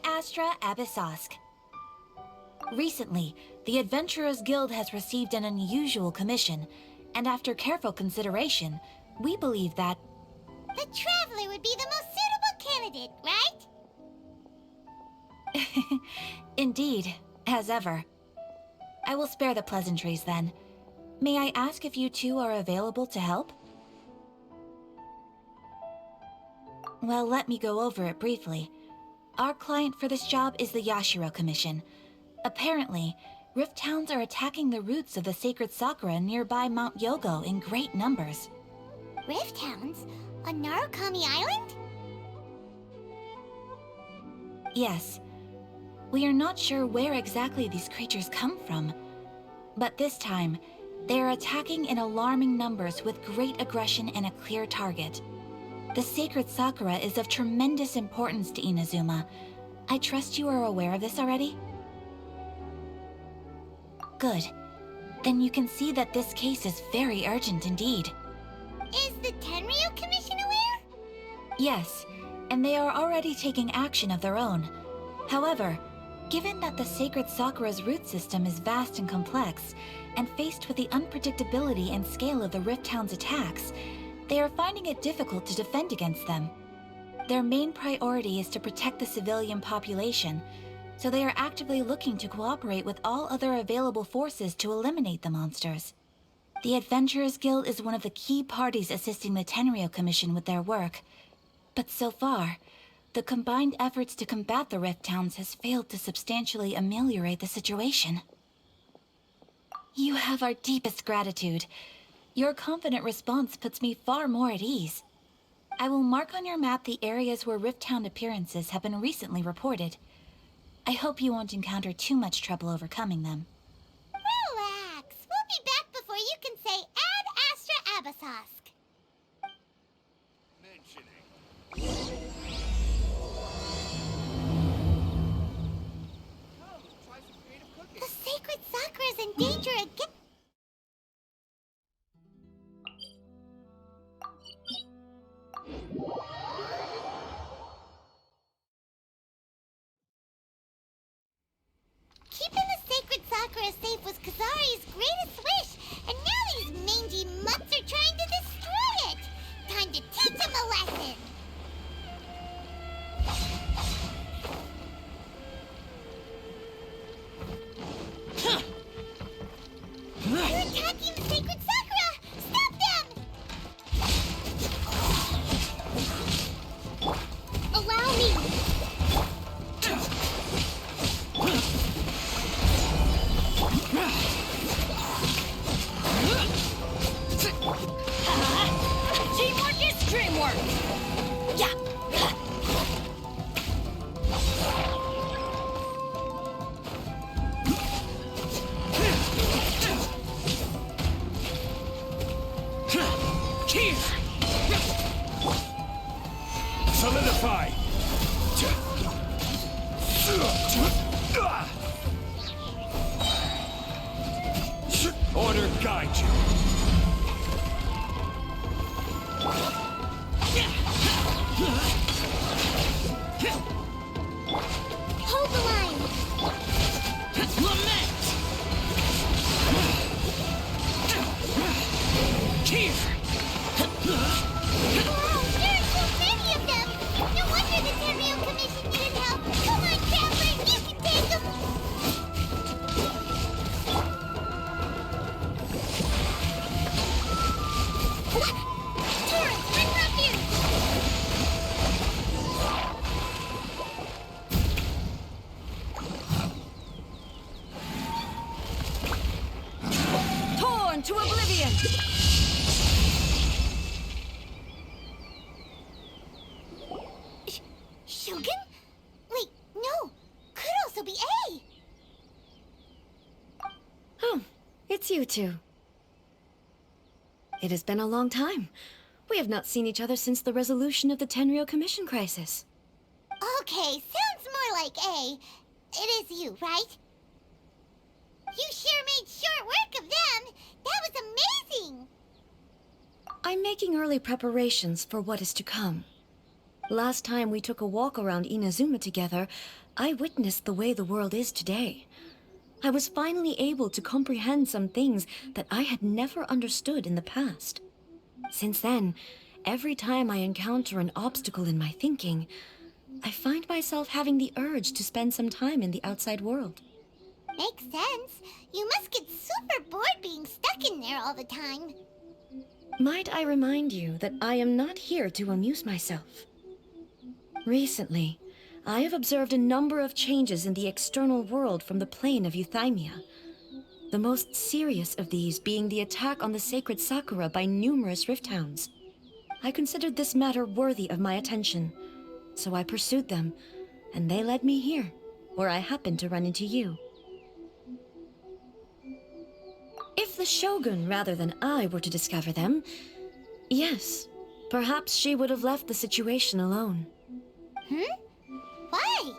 Ad Astra Abyssosk. Recently, the Adventurers Guild has received an unusual commission, and after careful consideration, we believe that... The Traveler would be the most suitable candidate, right? Indeed, as ever. I will spare the pleasantries then. May I ask if you two are available to help? Well, let me go over it briefly. Our client for this job is the Yashiro Commission. Apparently, Rift Towns are attacking the roots of the sacred Sakura nearby Mount Yogo in great numbers. Rift Towns? On Narukami Island? Yes. We are not sure where exactly these creatures come from. But this time, they are attacking in alarming numbers with great aggression and a clear target. The sacred Sakura is of tremendous importance to Inazuma. I trust you are aware of this already? Good. Then you can see that this case is very urgent indeed. Is the Tenryu Commission aware? Yes, and they are already taking action of their own. However, given that the sacred Sakura's root system is vast and complex, and faced with the unpredictability and scale of the Rift Town's attacks, they are finding it difficult to defend against them. Their main priority is to protect the civilian population, so they are actively looking to cooperate with all other available forces to eliminate the monsters. The Adventurers Guild is one of the key parties assisting the Tenryu Commission with their work. But so far, the combined efforts to combat the Rift Towns has failed to substantially ameliorate the situation. You have our deepest gratitude. Your confident response puts me far more at ease. I will mark on your map the areas where Rift Town appearances have been recently reported. I hope you won't encounter too much trouble overcoming them. Relax. We'll be back before you can say Ad Astra Abyssosk. Mentioning. Come, try some creative cooking. The sacred Sakura is in danger again. Keeping the sacred Sakura safe was Kazari's greatest wish, and now these mangy mutts are trying to destroy it! Time to teach them a lesson! They're attacking the sacred Sakura! Stop them! Allow me! Teamwork is dreamwork! Yeah! Solidify! Order guide you. Hold the line! Lament! Here! Wow, there are so many of them! No wonder the Tenryu Commission needed help! Come on, Traveler, you can take them! Torrent, bring refuge! Torn to oblivion! Shogun? Wait, no! Could also be A! Oh, it's you two. It has been a long time. We have not seen each other since the resolution of the Tenryu Commission crisis. Okay, sounds more like A. It is you, right? You sure made short work of them! That was amazing! I'm making early preparations for what is to come. Last time we took a walk around Inazuma together, I witnessed the way the world is today. I was finally able to comprehend some things that I had never understood in the past. Since then, every time I encounter an obstacle in my thinking, I find myself having the urge to spend some time in the outside world. Makes sense. You must get super bored being stuck in there all the time. Might I remind you that I am not here to amuse myself? Recently, I have observed a number of changes in the external world from the plane of Euthymia. The most serious of these being the attack on the sacred Sakura by numerous rift hounds. I considered this matter worthy of my attention, so I pursued them, and they led me here, where I happened to run into you. If the Shogun rather than I were to discover them, yes, perhaps she would have left the situation alone. Why?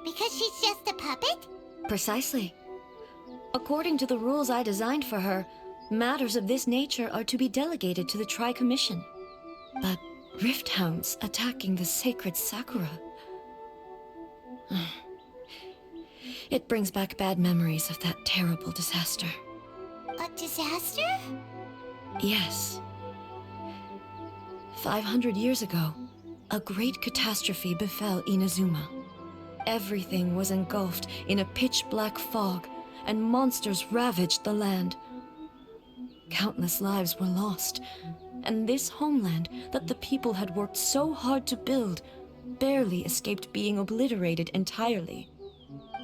Because she's just a puppet? Precisely. According to the rules I designed for her, matters of this nature are to be delegated to the Tri-Commission. But rift hounds attacking the sacred Sakura... It brings back bad memories of that terrible disaster. A disaster? Yes. 500 years ago, a great catastrophe befell Inazuma. Everything was engulfed in a pitch-black fog, and monsters ravaged the land. Countless lives were lost, and this homeland that the people had worked so hard to build barely escaped being obliterated entirely.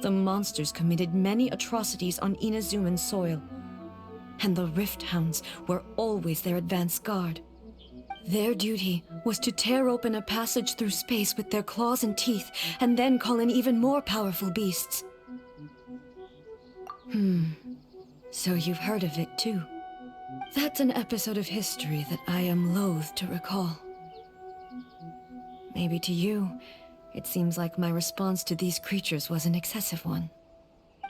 The monsters committed many atrocities on Inazuman soil, and the Rift Hounds were always their advance guard. Their duty was to tear open a passage through space with their claws and teeth, and then call in even more powerful beasts. So you've heard of it too. That's an episode of history that I am loath to recall. Maybe to you, it seems like my response to these creatures was an excessive one.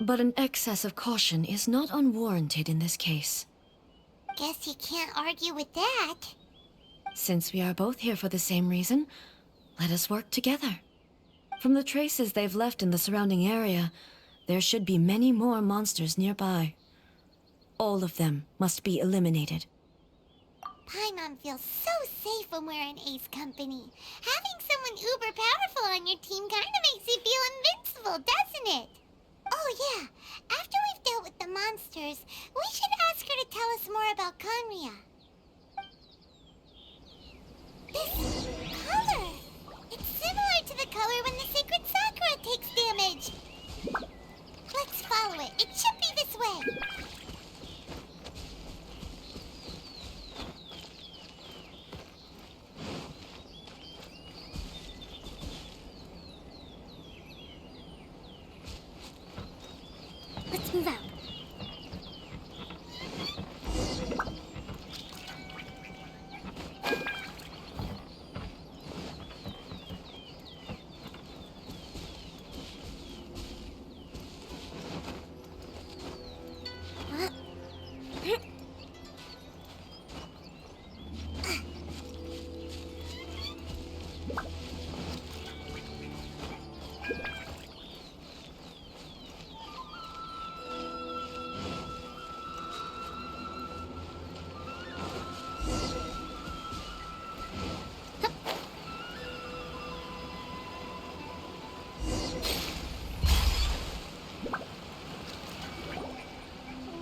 But an excess of caution is not unwarranted in this case. Guess you can't argue with that. Since we are both here for the same reason, let us work together. From the traces they've left in the surrounding area, there should be many more monsters nearby. All of them must be eliminated. Paimon feels so safe when we're in Ace Company. Having someone uber powerful on your team kinda makes you feel invincible, doesn't it? Oh yeah, after we've dealt with the monsters, we should ask her to tell us more about Conria. This color! It's similar to the color when the sacred Sakura takes damage. Let's follow it. It should be this way. Let's move out.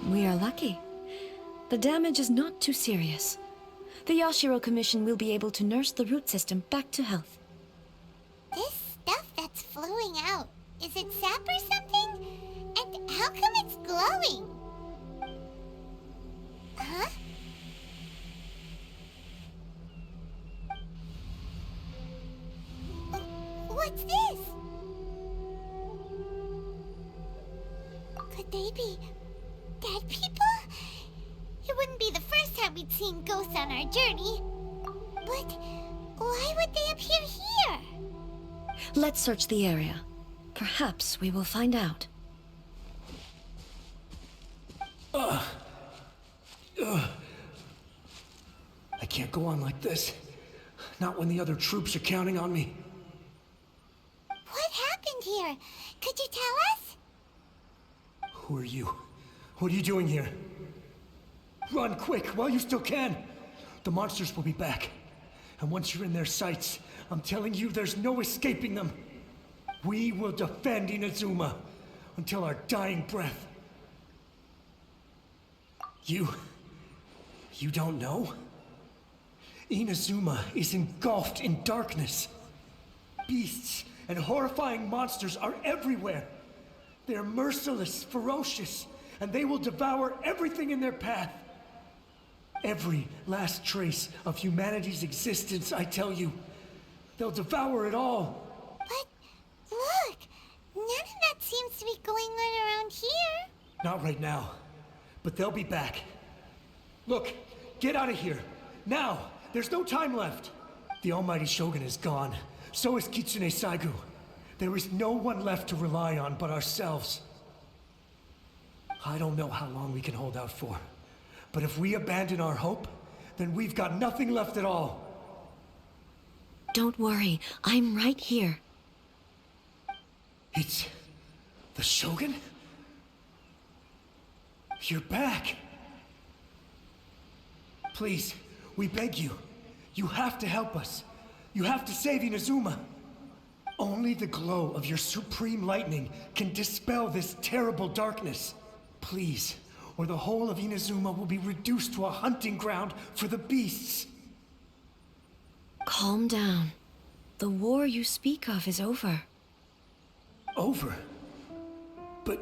We are lucky. The damage is not too serious. The Yashiro Commission will be able to nurse the root system back to health. This stuff that's flowing out, is it sap or something? And how come it's glowing? Huh? What's this? Could they be dead people? It wouldn't be the first time we'd seen ghosts on our journey. But why would they appear here? Let's search the area. Perhaps we will find out. I can't go on like this. Not when the other troops are counting on me. What happened here? Could you tell us? Who are you? What are you doing here? Run quick, while you still can! The monsters will be back. And once you're in their sights, I'm telling you, there's no escaping them. We will defend Inazuma until our dying breath. You don't know? Inazuma is engulfed in darkness. Beasts and horrifying monsters are everywhere. They're merciless, ferocious, and they will devour everything in their path. Every last trace of humanity's existence, I tell you. They'll devour it all. But, look! None of that seems to be going on around here. Not right now, but they'll be back. Look, get out of here. Now! There's no time left. The almighty Shogun is gone. So is Kitsune Saigu. There is no one left to rely on but ourselves. I don't know how long we can hold out for. But if we abandon our hope, then we've got nothing left at all. Don't worry, I'm right here. It's the Shogun? You're back. Please, we beg you. You have to help us. You have to save Inazuma. Only the glow of your supreme lightning can dispel this terrible darkness. Please, or the whole of Inazuma will be reduced to a hunting ground for the beasts. Calm down. The war you speak of is over. Over? But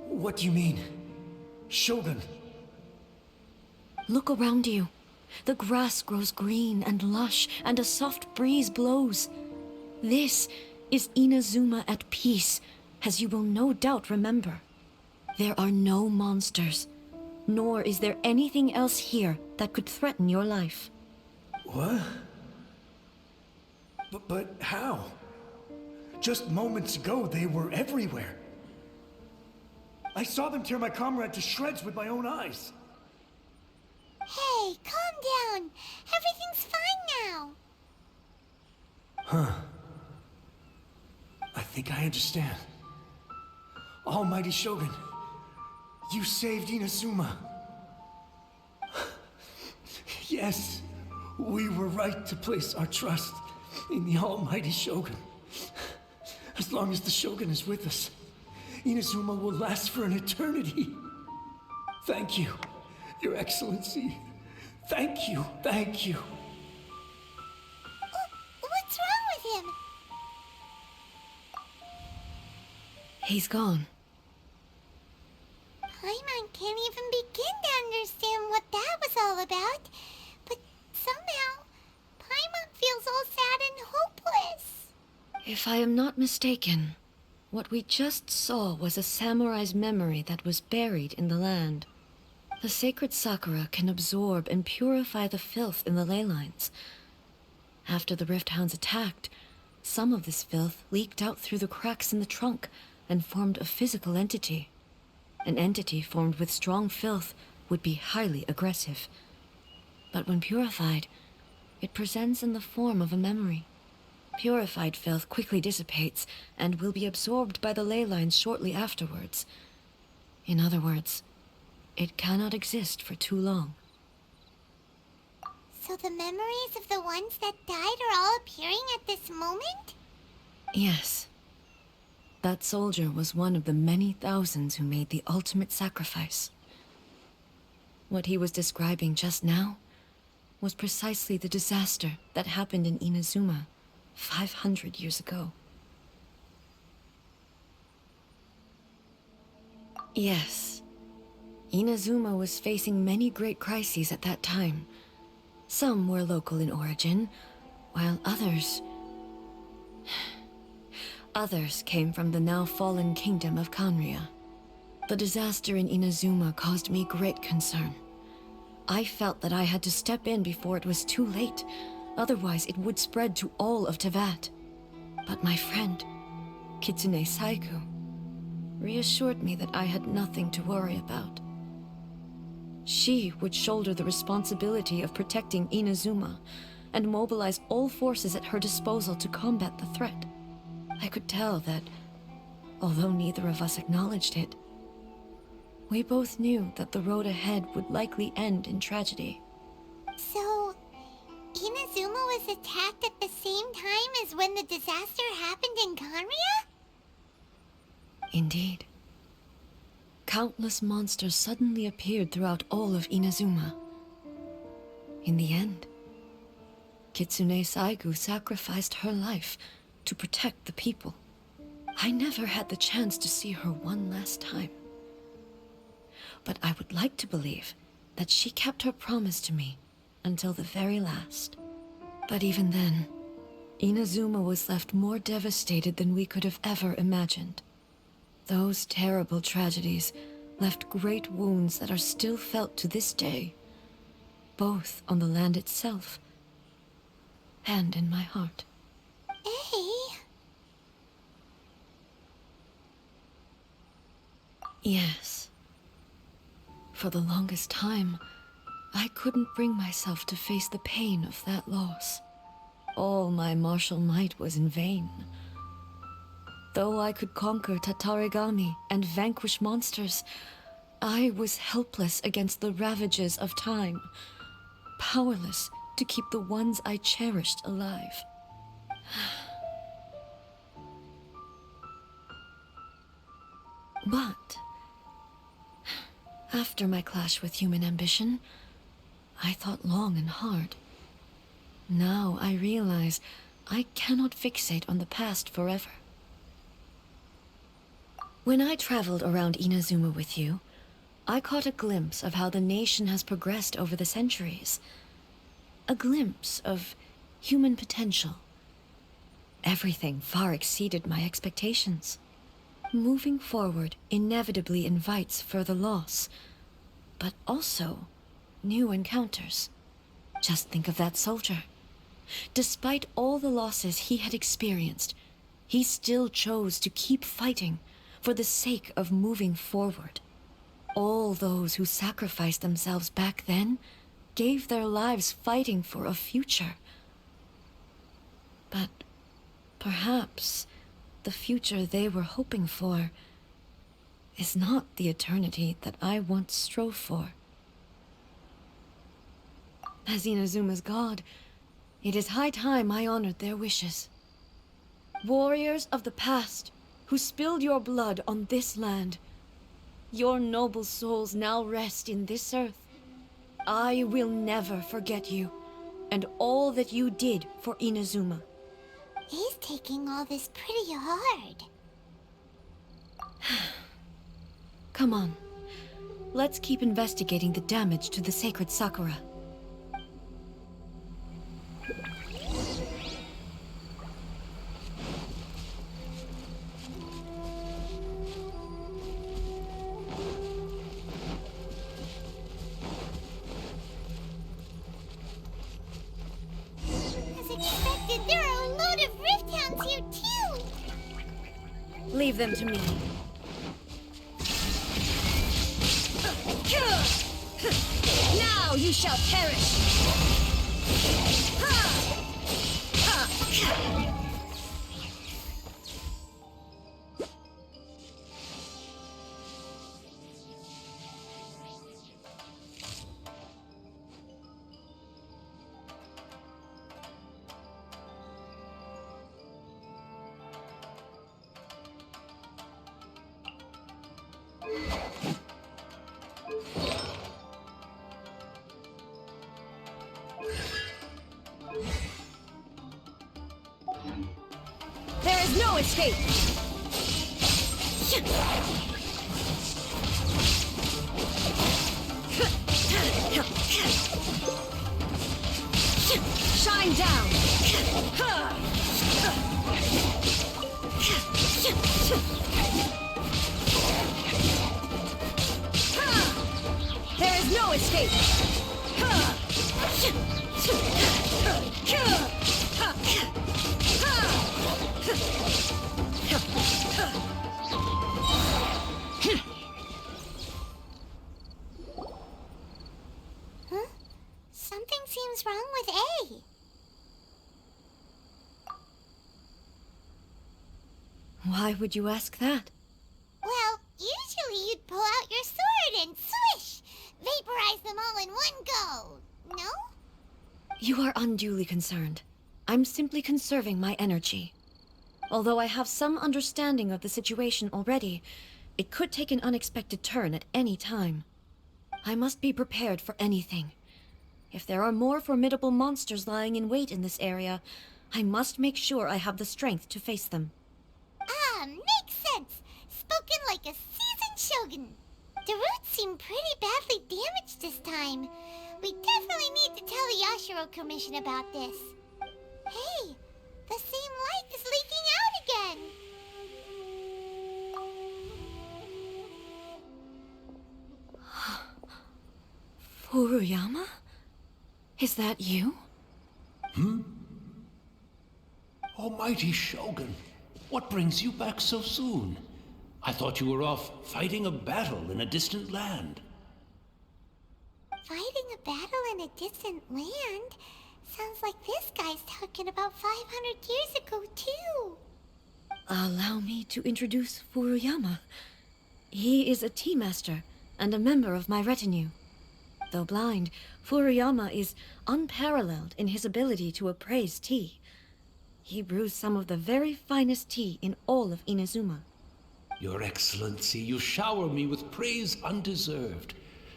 what do you mean? Shogun? Look around you. The grass grows green and lush, and a soft breeze blows. This is Inazuma at peace, as you will no doubt remember. There are no monsters, nor is there anything else here that could threaten your life. What? But how? Just moments ago, they were everywhere. I saw them tear my comrade to shreds with my own eyes. Hey, calm down. Everything's fine now. Huh. I think I understand. Almighty Shogun, you saved Inazuma. Yes, we were right to place our trust in the Almighty Shogun. As long as the Shogun is with us, Inazuma will last for an eternity. Thank you, Your Excellency. Thank you, thank you. What's wrong with him? He's gone. Paimon can't even begin to understand what that was all about. But somehow, Paimon feels all sad and hopeless. If I am not mistaken, what we just saw was a samurai's memory that was buried in the land. The sacred sakura can absorb and purify the filth in the ley lines. After the Rift Hounds attacked, some of this filth leaked out through the cracks in the trunk and formed a physical entity. An entity formed with strong filth would be highly aggressive. But when purified, it presents in the form of a memory. Purified filth quickly dissipates and will be absorbed by the ley lines shortly afterwards. In other words, it cannot exist for too long. So the memories of the ones that died are all appearing at this moment? Yes. That soldier was one of the many thousands who made the ultimate sacrifice. What he was describing just now was precisely the disaster that happened in Inazuma 500 years ago. Yes. Inazuma was facing many great crises at that time. Some were local in origin, while others came from the now fallen kingdom of Kanria. The disaster in Inazuma caused me great concern. I felt that I had to step in before it was too late, otherwise it would spread to all of Teyvat. But my friend, Kitsune Saigu, reassured me that I had nothing to worry about. She would shoulder the responsibility of protecting Inazuma, and mobilized all forces at her disposal to combat the threat. I could tell that, although neither of us acknowledged it, we both knew that the road ahead would likely end in tragedy. So, Inazuma was attacked at the same time as when the disaster happened in Kanria? Indeed. Countless monsters suddenly appeared throughout all of Inazuma. In the end, Kitsune Saigu sacrificed her life to protect the people. I never had the chance to see her one last time. But I would like to believe that she kept her promise to me until the very last. But even then, Inazuma was left more devastated than we could have ever imagined. Those terrible tragedies left great wounds that are still felt to this day, both on the land itself and in my heart. Hey. Yes. For the longest time, I couldn't bring myself to face the pain of that loss. All my martial might was in vain. Though I could conquer Tatarigami and vanquish monsters, I was helpless against the ravages of time, powerless to keep the ones I cherished alive. But after my clash with human ambition, I thought long and hard. Now I realize I cannot fixate on the past forever. When I traveled around Inazuma with you, I caught a glimpse of how the nation has progressed over the centuries. A glimpse of human potential. Everything far exceeded my expectations. Moving forward inevitably invites further loss, but also new encounters. Just think of that soldier. Despite all the losses he had experienced, he still chose to keep fighting for the sake of moving forward. All those who sacrificed themselves back then gave their lives fighting for a future. But perhaps the future they were hoping for is not the eternity that I once strove for. As Inazuma's god, it is high time I honored their wishes. Warriors of the past, who spilled your blood on this land, your noble souls now rest in this earth. I will never forget you, and all that you did for Inazuma. He's taking all this pretty hard. Come on. Let's keep investigating the damage to the sacred Sakura. As expected, there are a load of Rift Hounds here too! Leave them to me. Now you shall perish! There is no escape! Shine down! There is no escape! Huh? Something seems wrong with A. Why would you ask that? Well, usually you'd pull out your sword and swish! Vaporize them all in one go! No? You are unduly concerned. I'm simply conserving my energy. Although I have some understanding of the situation already, it could take an unexpected turn at any time. I must be prepared for anything. If there are more formidable monsters lying in wait in this area, I must make sure I have the strength to face them. Ah, makes sense! Spoken like a seasoned shogun. The roots seem pretty badly damaged this time. We definitely need to tell the Yashiro Commission about this. Hey, the same light is leaking out again! Furuyama? Is that you? Almighty Shogun, what brings you back so soon? I thought you were off fighting a battle in a distant land. Fighting a battle in a distant land? Sounds like this guy's talking about 500 years ago, too. Allow me to introduce Furuyama. He is a tea master and a member of my retinue. Though blind, Furuyama is unparalleled in his ability to appraise tea. He brews some of the very finest tea in all of Inazuma. Your Excellency, you shower me with praise undeserved.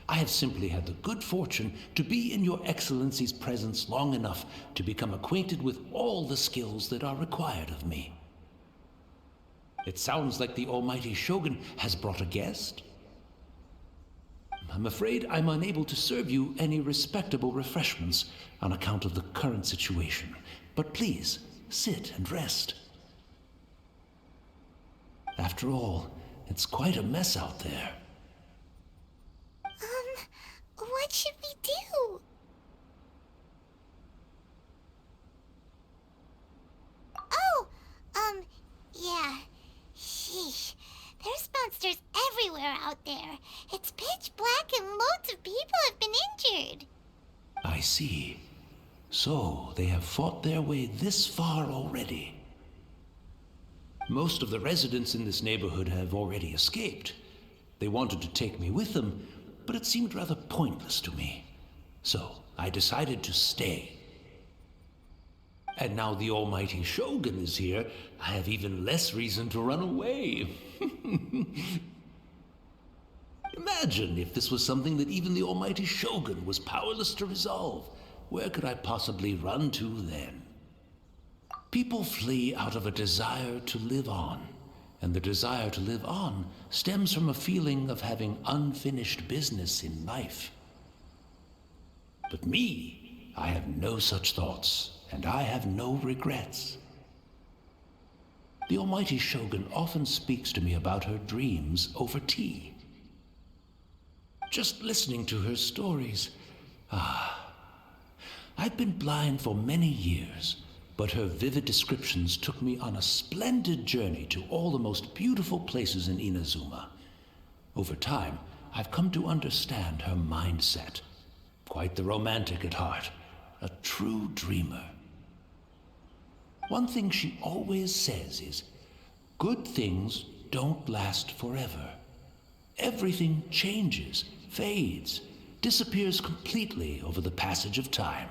I have simply had the good fortune to be in Your Excellency's presence long enough to become acquainted with all the skills that are required of me. It sounds like the Almighty Shogun has brought a guest. I'm afraid I'm unable to serve you any respectable refreshments on account of the current situation. But please, sit and rest. After all, it's quite a mess out there. What should we do? Oh, yeah. Sheesh. There's monsters everywhere out there. It's pitch black and loads of people have been injured. I see. So, they have fought their way this far already. Most of the residents in this neighborhood have already escaped. They wanted to take me with them, but it seemed rather pointless to me. So, I decided to stay. And now the Almighty Shogun is here, I have even less reason to run away. Imagine if this was something that even the Almighty Shogun was powerless to resolve. Where could I possibly run to then? People flee out of a desire to live on, and the desire to live on stems from a feeling of having unfinished business in life. But me, I have no such thoughts, and I have no regrets. The Almighty Shogun often speaks to me about her dreams over tea. Just listening to her stories, I've been blind for many years, but her vivid descriptions took me on a splendid journey to all the most beautiful places in Inazuma. Over time, I've come to understand her mindset. Quite the romantic at heart, a true dreamer. One thing she always says is, good things don't last forever. Everything changes, fades, disappears completely over the passage of time.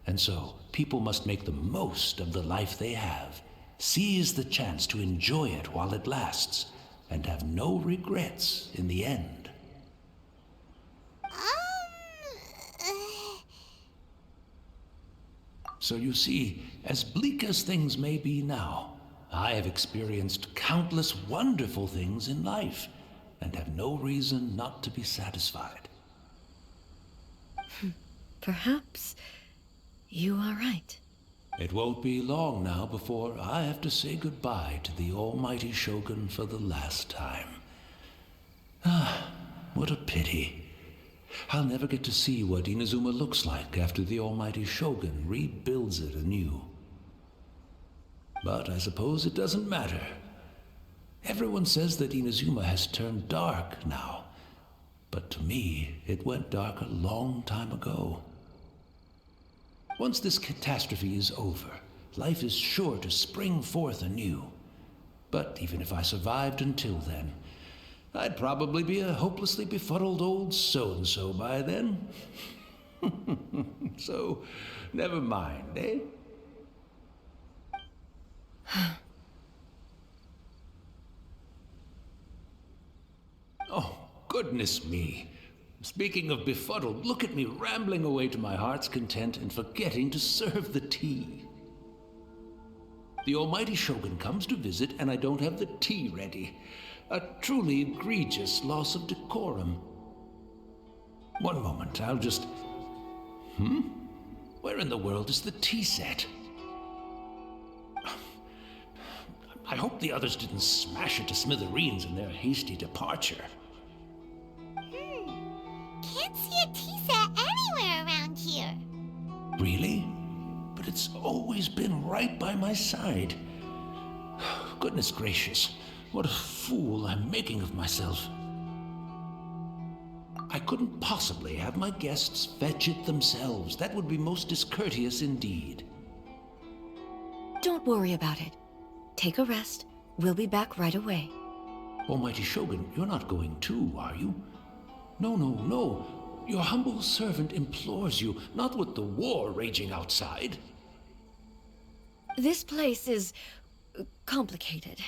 And so, people must make the most of the life they have, seize the chance to enjoy it while it lasts, and have no regrets in the end. So you see, as bleak as things may be now, I have experienced countless wonderful things in life, and have no reason not to be satisfied. Perhaps you are right. It won't be long now before I have to say goodbye to the Almighty Shogun for the last time. What a pity. I'll never get to see what Inazuma looks like after the Almighty Shogun rebuilds it anew. But I suppose it doesn't matter. Everyone says that Inazuma has turned dark now, but to me, it went dark a long time ago. Once this catastrophe is over, life is sure to spring forth anew. But even if I survived until then, I'd probably be a hopelessly befuddled old so-and-so by then. So, never mind, eh? Oh, goodness me. Speaking of befuddled, look at me rambling away to my heart's content and forgetting to serve the tea. The almighty Shogun comes to visit and I don't have the tea ready. A truly egregious loss of decorum. One moment, I'll just... Where in the world is the tea set? I hope the others didn't smash it to smithereens in their hasty departure. Can't see a tea set anywhere around here. Really? But it's always been right by my side. Goodness gracious, what a fool I'm making of myself. I couldn't possibly have my guests fetch it themselves. That would be most discourteous indeed. Don't worry about it. Take a rest. We'll be back right away. Almighty Shogun, you're not going too, are you? No, no, no. Your humble servant implores you, not with the war raging outside. This place is... complicated.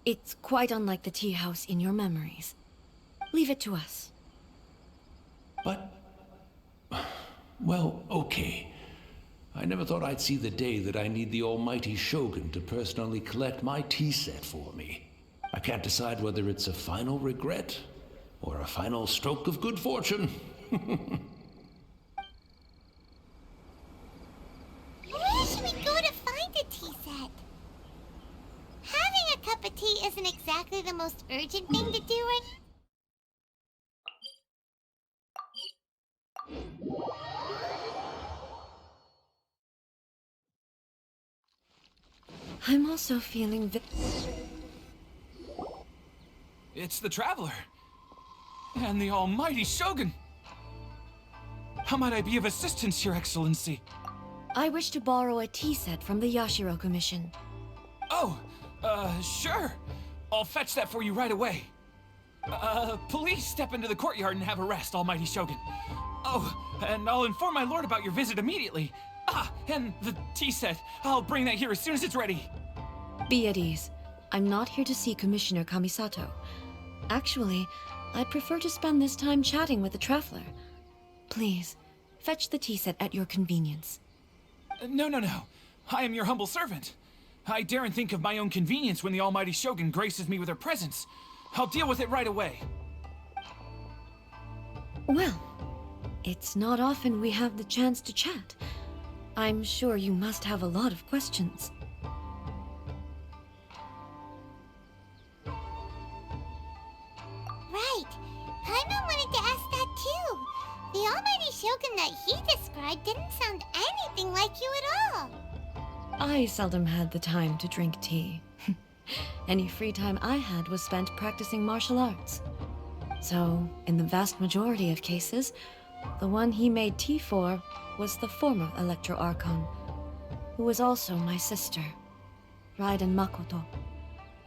It's quite unlike the tea house in your memories. Leave it to us. But... well, okay. I never thought I'd see the day that I need the almighty Shogun to personally collect my tea set for me. I can't decide whether it's a final regret or a final stroke of good fortune. Where should we go to find a tea set? Having a cup of tea isn't exactly the most urgent thing to do right now. I'm also feeling It's the Traveler. And the almighty Shogun. How might I be of assistance, Your Excellency? I wish to borrow a tea set from the Yashiro Commission. Oh, sure. I'll fetch that for you right away. Please step into the courtyard and have a rest, almighty Shogun. Oh, and I'll inform my lord about your visit immediately. Ah, and the tea set. I'll bring that here as soon as it's ready. Be at ease. I'm not here to see Commissioner Kamisato. Actually, I'd prefer to spend this time chatting with the Traveler. Please, fetch the tea set at your convenience. No. I am your humble servant. I daren't think of my own convenience when the almighty Shogun graces me with her presence. I'll deal with it right away. Well, it's not often we have the chance to chat. I'm sure you must have a lot of questions. Right. Paimon wanted to ask that too. The almighty Shogun that he described didn't sound anything like you at all. I seldom had the time to drink tea. Any free time I had was spent practicing martial arts. So, in the vast majority of cases, the one he made tea for was the former Electro Archon, who was also my sister, Raiden Makoto.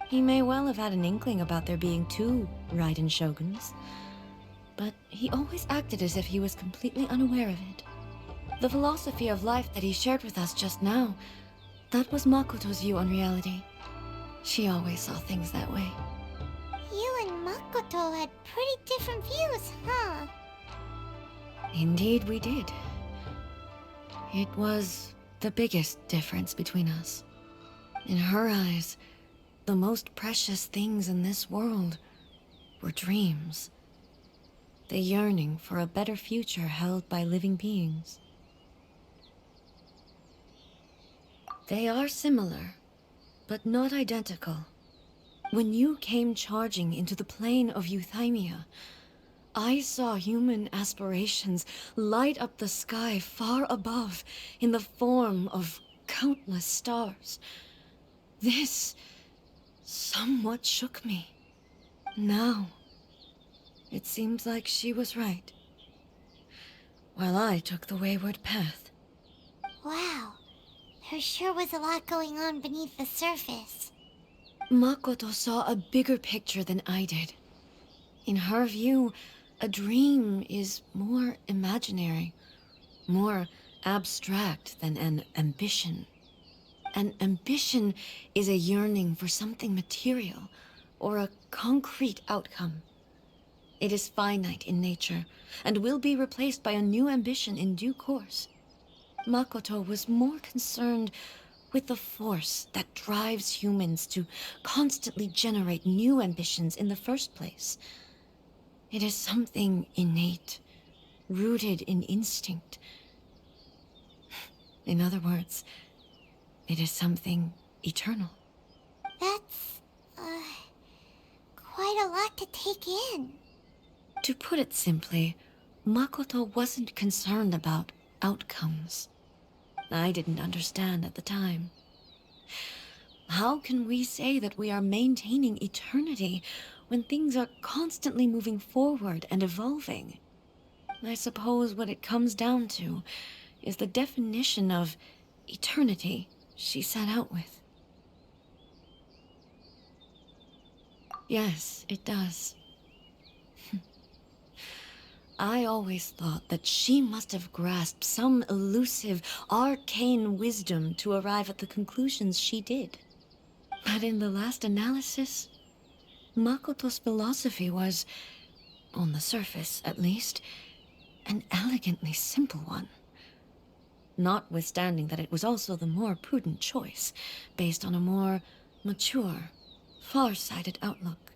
He may well have had an inkling about there being two Raiden Shoguns, but he always acted as if he was completely unaware of it. The philosophy of life that he shared with us just now, that was Makoto's view on reality. She always saw things that way. You and Makoto had pretty different views, huh? Indeed we did. It was the biggest difference between us. In her eyes, the most precious things in this world were dreams. The yearning for a better future held by living beings. They are similar, but not identical. When you came charging into the plane of Euthymia, I saw human aspirations light up the sky far above in the form of countless stars. This somewhat shook me. Now, it seems like she was right, while I took the wayward path. Wow. There sure was a lot going on beneath the surface. Makoto saw a bigger picture than I did. In her view, a dream is more imaginary, more abstract than an ambition. An ambition is a yearning for something material, or a concrete outcome. It is finite in nature, and will be replaced by a new ambition in due course. Makoto was more concerned with the force that drives humans to constantly generate new ambitions in the first place. It is something innate, rooted in instinct. In other words, it is something eternal. That's, quite a lot to take in. To put it simply, Makoto wasn't concerned about outcomes. I didn't understand at the time. How can we say that we are maintaining eternity when things are constantly moving forward and evolving? I suppose what it comes down to is the definition of eternity she set out with. Yes, it does. I always thought that she must have grasped some elusive, arcane wisdom to arrive at the conclusions she did. But in the last analysis, Makoto's philosophy was, on the surface at least, an elegantly simple one. Notwithstanding that it was also the more prudent choice, based on a more mature, far-sighted outlook.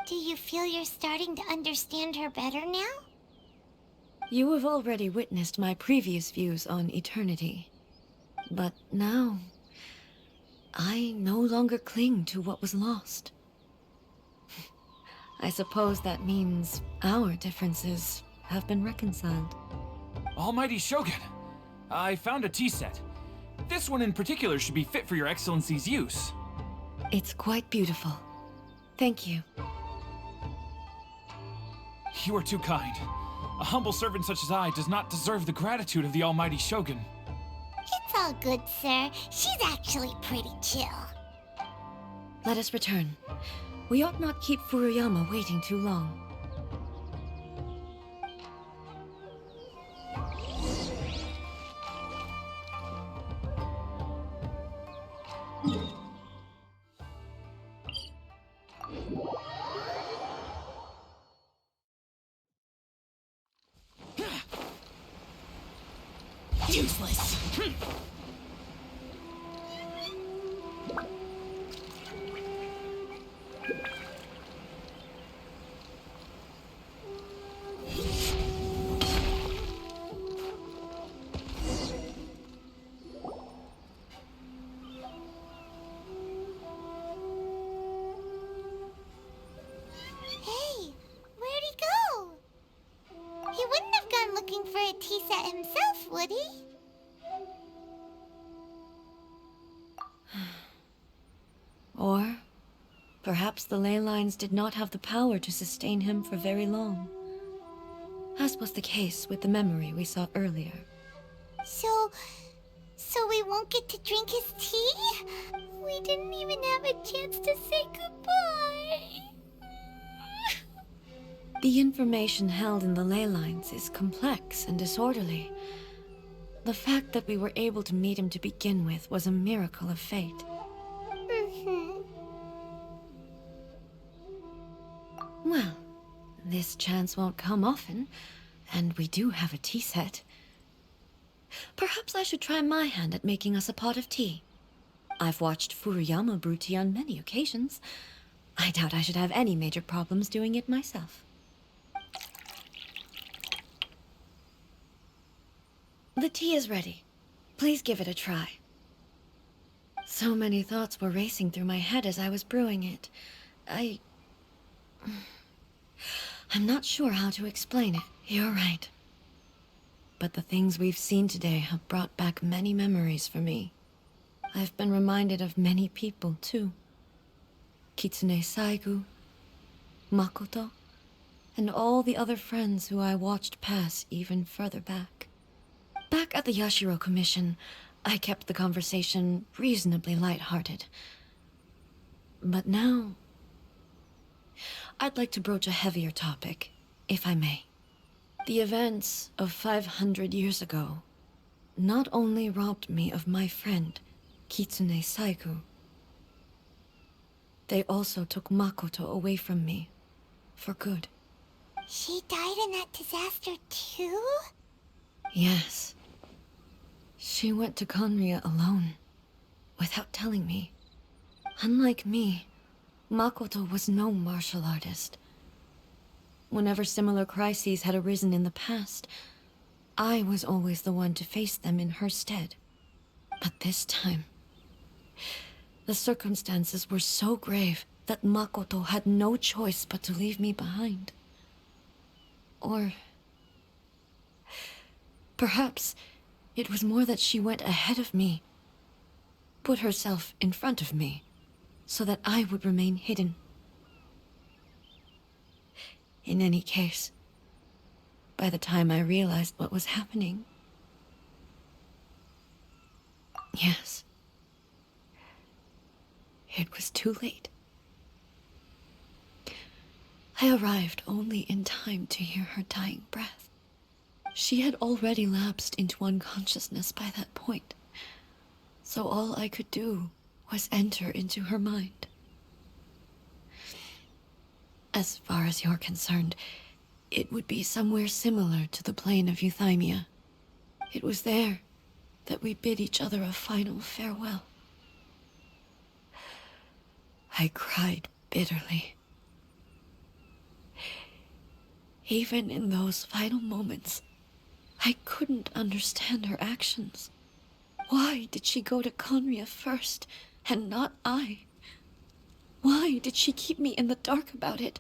Do you feel you're starting to understand her better now? You have already witnessed my previous views on eternity. But now, I no longer cling to what was lost. I suppose that means our differences have been reconciled. Almighty Shogun, I found a tea set. This one in particular should be fit for your Excellency's use. It's quite beautiful. Thank you. You are too kind. A humble servant such as I does not deserve the gratitude of the Almighty Shogun. It's all good, sir. She's actually pretty chill. Let us return. We ought not keep Furuyama waiting too long. Useless. Hey, where'd he go? He wouldn't have gone looking for a tea set himself, would he? Or perhaps the ley lines did not have the power to sustain him for very long, as was the case with the memory we saw earlier. So we won't get to drink his tea? We didn't even have a chance to say goodbye. The information held in the ley lines is complex and disorderly. The fact that we were able to meet him to begin with was a miracle of fate. Well, this chance won't come often, and we do have a tea set. Perhaps I should try my hand at making us a pot of tea. I've watched Furuyama brew tea on many occasions. I doubt I should have any major problems doing it myself. The tea is ready. Please give it a try. So many thoughts were racing through my head as I was brewing it. I'm not sure how to explain it. You're right. But the things we've seen today have brought back many memories for me. I've been reminded of many people, too. Kitsune Saigu, Makoto, and all the other friends who I watched pass even further back. Back at the Yashiro Commission, I kept the conversation reasonably lighthearted. But now, I'd like to broach a heavier topic, if I may. The events of 500 years ago not only robbed me of my friend, Kitsune Saigu, they also took Makoto away from me, for good. She died in that disaster too? Yes. She went to Conria alone, without telling me. Unlike me, Makoto was no martial artist. Whenever similar crises had arisen in the past, I was always the one to face them in her stead. But this time, the circumstances were so grave that Makoto had no choice but to leave me behind. Or perhaps it was more that she went ahead of me, put herself in front of me, so that I would remain hidden. In any case, by the time I realized what was happening, yes, it was too late. I arrived only in time to hear her dying breath. She had already lapsed into unconsciousness by that point, so all I could do was enter into her mind. As far as you're concerned, it would be somewhere similar to the plane of Euthymia. It was there that we bid each other a final farewell. I cried bitterly. Even in those final moments, I couldn't understand her actions. Why did she go to Conria first, and not I? Why did she keep me in the dark about it?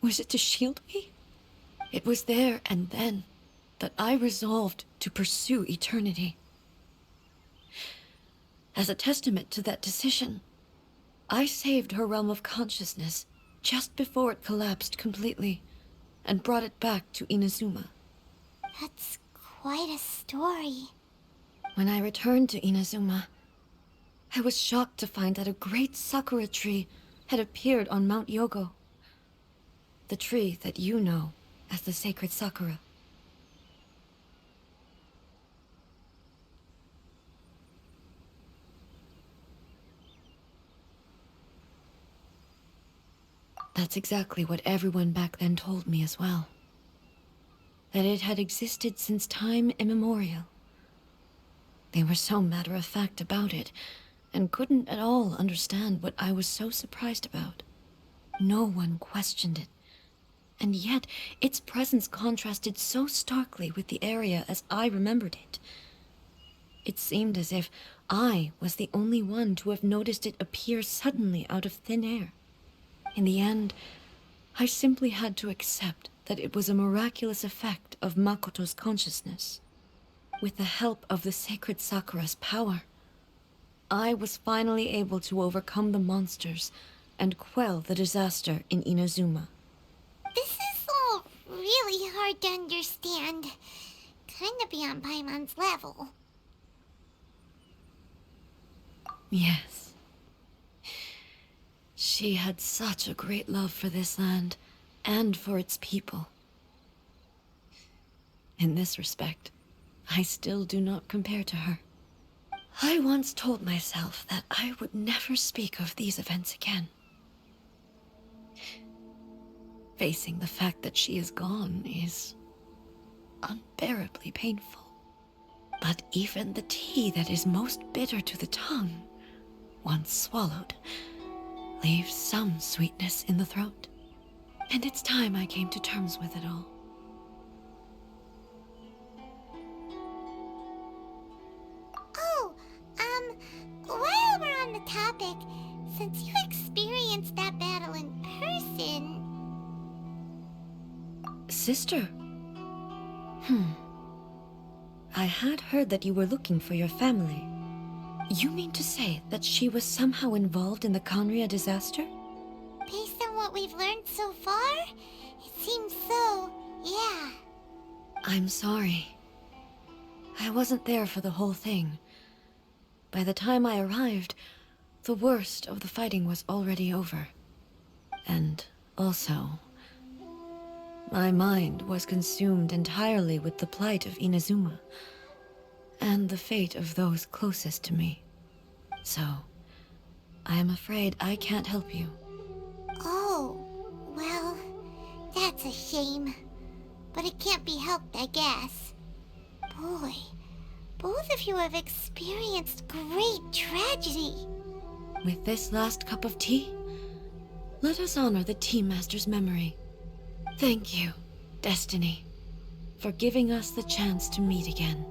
Was it to shield me? It was there and then that I resolved to pursue eternity. As a testament to that decision, I saved her realm of consciousness just before it collapsed completely, and brought it back to Inazuma. That's quite a story. When I returned to Inazuma, I was shocked to find that a great sakura tree had appeared on Mount Yogo. The tree that you know as the sacred sakura. That's exactly what everyone back then told me as well. That it had existed since time immemorial. They were so matter-of-fact about it, and couldn't at all understand what I was so surprised about. No one questioned it, and yet its presence contrasted so starkly with the area as I remembered it. It seemed as if I was the only one to have noticed it appear suddenly out of thin air. In the end, I simply had to accept that it was a miraculous effect of Makoto's consciousness. With the help of the sacred Sakura's power, I was finally able to overcome the monsters and quell the disaster in Inazuma. This is all really hard to understand. Kinda beyond Paimon's level. Yes. She had such a great love for this land, and for its people. In this respect, I still do not compare to her. I once told myself that I would never speak of these events again. Facing the fact that she is gone is unbearably painful. But even the tea that is most bitter to the tongue, once swallowed, leaves some sweetness in the throat. And it's time I came to terms with it all. Oh, while we're on the topic, since you experienced that battle in person... Sister? I had heard that you were looking for your family. You mean to say that she was somehow involved in the Conria disaster? Based on what we've learned so far, it seems so, yeah. I'm sorry. I wasn't there for the whole thing. By the time I arrived, the worst of the fighting was already over. And also, my mind was consumed entirely with the plight of Inazuma, and the fate of those closest to me. So, I am afraid I can't help you. Oh, well, that's a shame. But it can't be helped, I guess. Boy, both of you have experienced great tragedy. With this last cup of tea, let us honor the Tea Master's memory. Thank you, Destiny, for giving us the chance to meet again.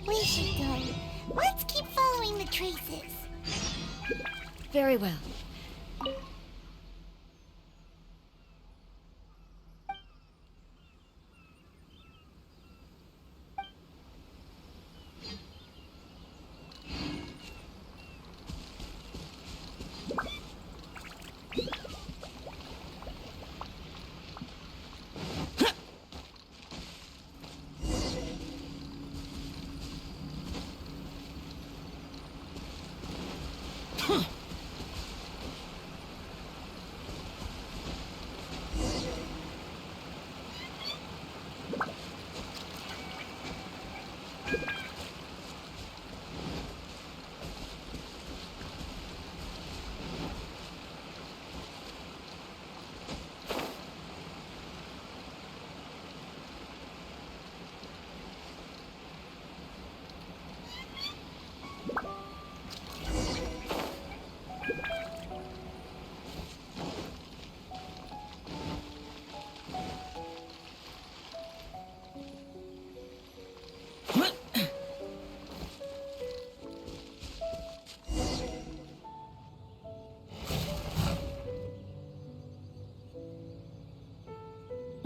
We should go. Let's keep following the traces. Very well.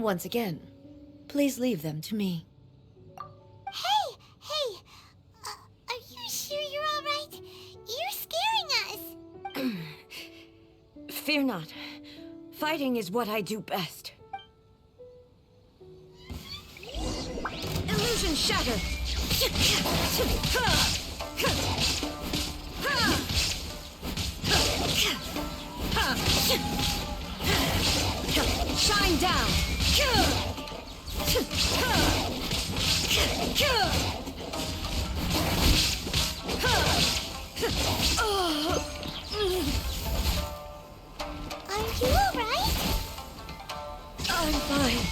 Once again, please leave them to me. Hey! Are you sure you're all right? You're scaring us. Fear not. Fighting is what I do best. Illusion shattered! Shine down! Are you all right? I'm fine.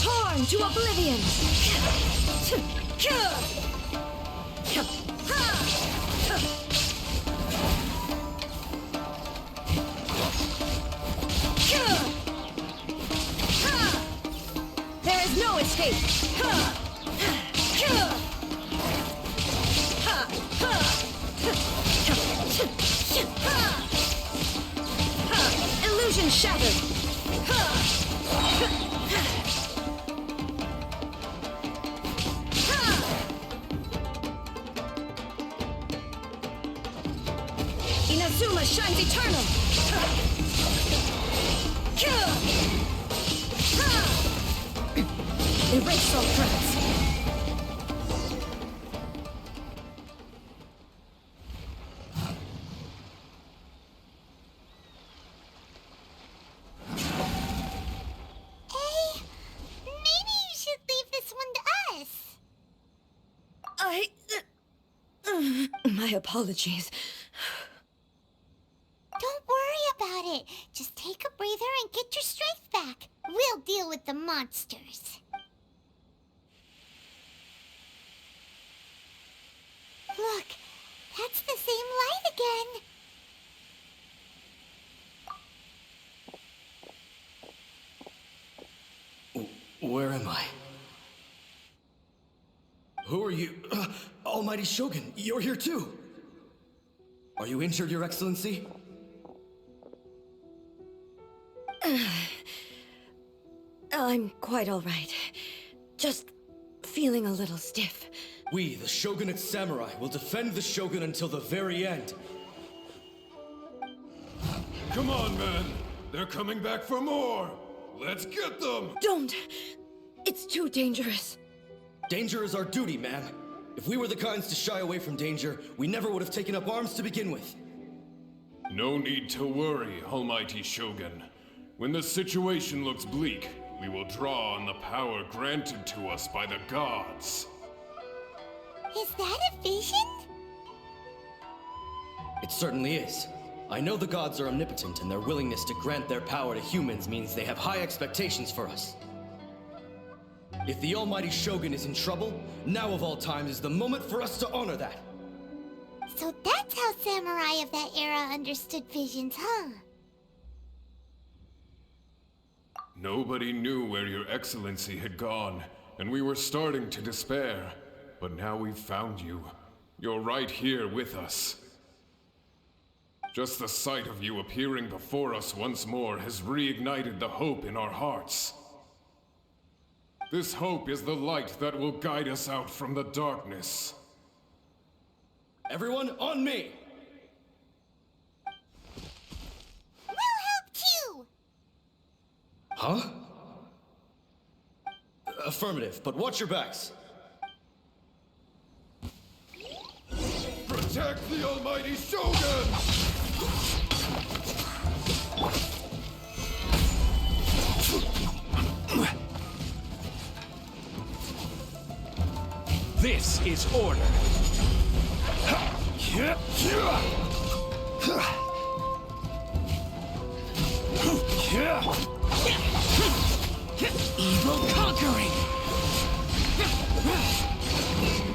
Torn to oblivion! There is no escape! Illusion shattered! Inazuma shines eternal! Erase all threats! Hey, maybe you should leave this one to us. My apologies. Don't worry about it. Just take a breather and get your strength back. We'll deal with the monsters. Look, that's the same light again. Where am I? Who are you? Almighty Shogun, you're here too! Are you injured, Your Excellency? I'm quite all right. Just feeling a little stiff. We, the Shogunate Samurai, will defend the Shogun until the very end. Come on, man. They're coming back for more. Let's get them! Don't! It's too dangerous. Danger is our duty, ma'am. If we were the kinds to shy away from danger, we never would have taken up arms to begin with. No need to worry, Almighty Shogun. When the situation looks bleak, we will draw on the power granted to us by the gods. Is that a vision? It certainly is. I know the gods are omnipotent, and their willingness to grant their power to humans means they have high expectations for us. If the Almighty Shogun is in trouble, now of all times is the moment for us to honor that. So that's how samurai of that era understood visions, huh? Nobody knew where your excellency had gone, and we were starting to despair. But now we've found you. You're right here with us. Just the sight of you appearing before us once more has reignited the hope in our hearts. This hope is the light that will guide us out from the darkness. Everyone, on me! We'll help too! Huh? Affirmative, but watch your backs. Protect the Almighty Shogun! This is order. Evil conquering.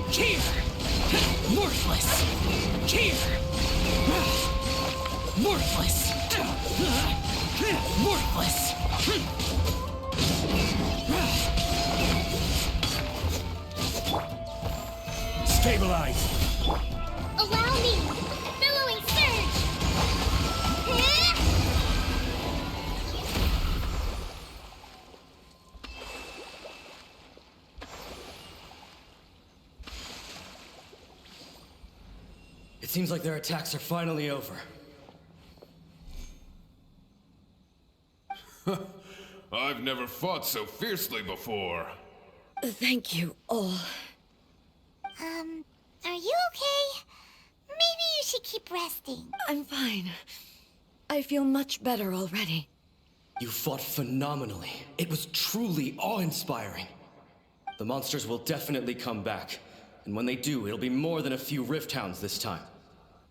Here. Worthless. Here. Worthless. Worthless. Stabilize. Allow me! Billowing surge! It seems like their attacks are finally over. I've never fought so fiercely before. Thank you all. Are you okay? Maybe you should keep resting. I'm fine. I feel much better already. You fought phenomenally. It was truly awe-inspiring. The monsters will definitely come back. And when they do, it'll be more than a few Rift Hounds this time.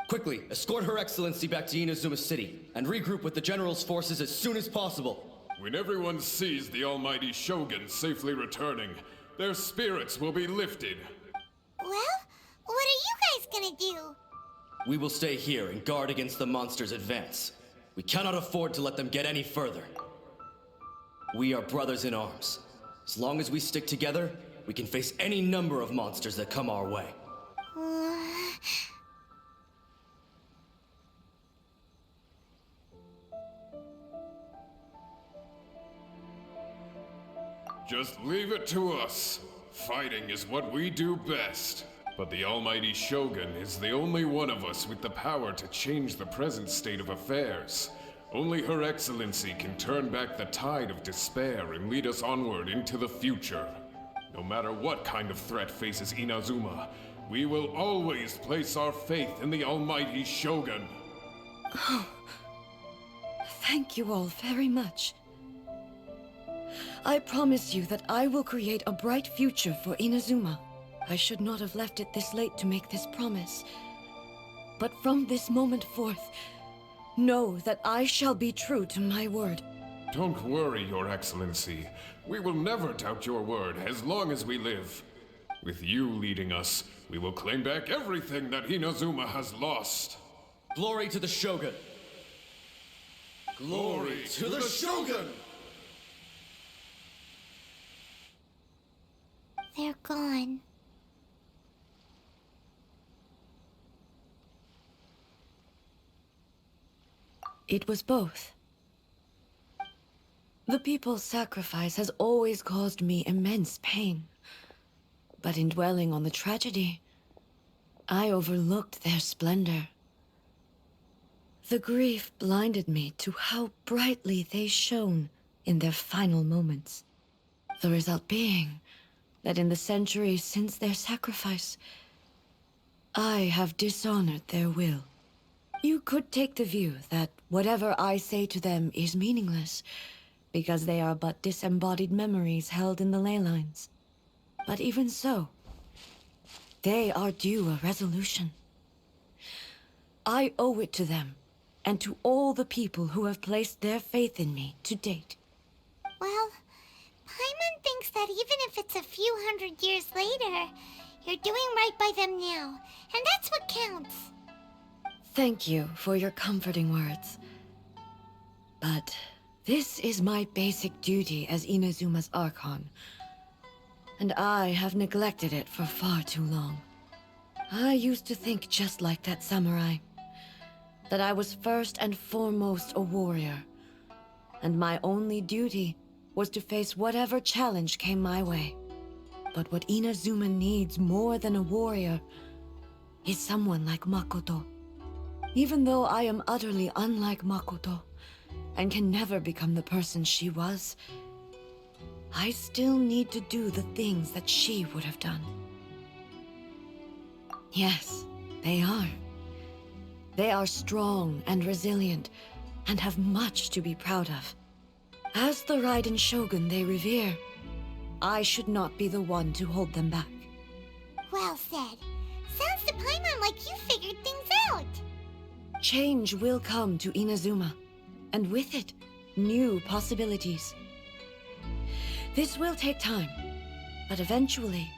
Quickly, escort Her Excellency back to Inazuma City, and regroup with the General's forces as soon as possible. When everyone sees the Almighty Shogun safely returning, their spirits will be lifted. Well, what are you guys gonna do? We will stay here and guard against the monsters' advance. We cannot afford to let them get any further. We are brothers in arms. As long as we stick together, we can face any number of monsters that come our way. Just leave it to us. Fighting is what we do best. But the Almighty Shogun is the only one of us with the power to change the present state of affairs. Only Her Excellency can turn back the tide of despair and lead us onward into the future. No matter what kind of threat faces Inazuma, we will always place our faith in the Almighty Shogun. Oh, thank you all very much. I promise you that I will create a bright future for Inazuma. I should not have left it this late to make this promise. But from this moment forth, know that I shall be true to my word. Don't worry, Your Excellency. We will never doubt your word as long as we live. With you leading us, we will claim back everything that Inazuma has lost. Glory to the Shogun! Glory to the Shogun! They're gone. It was both. The people's sacrifice has always caused me immense pain. But in dwelling on the tragedy, I overlooked their splendor. The grief blinded me to how brightly they shone in their final moments. The result being that in the centuries since their sacrifice, I have dishonored their will. You could take the view that whatever I say to them is meaningless, because they are but disembodied memories held in the ley lines. But even so, they are due a resolution. I owe it to them, and to all the people who have placed their faith in me to date. Well, Paimon thinks that even if it's a few hundred years later, you're doing right by them now, and that's what counts. Thank you for your comforting words. But this is my basic duty as Inazuma's Archon, and I have neglected it for far too long. I used to think just like that samurai, that I was first and foremost a warrior, and my only duty was to face whatever challenge came my way. But what Inazuma needs more than a warrior is someone like Makoto. Even though I am utterly unlike Makoto, and can never become the person she was, I still need to do the things that she would have done. Yes, they are. They are strong and resilient, and have much to be proud of. As the Raiden Shogun they revere, I should not be the one to hold them back. Well said. Sounds to Paimon like you figured things out. Change will come to Inazuma, and with it, new possibilities. This will take time, but eventually,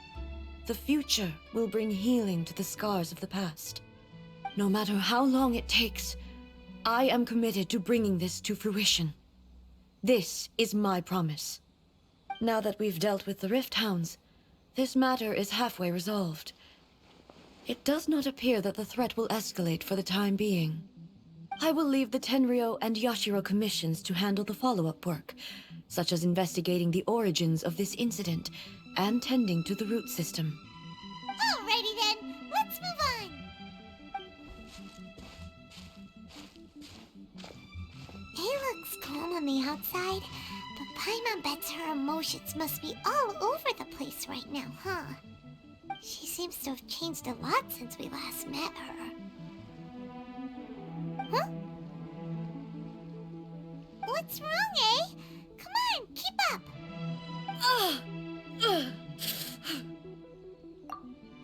the future will bring healing to the scars of the past. No matter how long it takes, I am committed to bringing this to fruition. This is my promise. Now that we've dealt with the Rift Hounds, this matter is halfway resolved. It does not appear that the threat will escalate for the time being. I will leave the Tenryo and Yashiro commissions to handle the follow-up work, such as investigating the origins of this incident and tending to the root system. Alrighty then, let's move on. It looks calm on the outside, but Paimon bets her emotions must be all over the place right now, huh? She seems to have changed a lot since we last met her. Huh? What's wrong, eh? Come on, keep up!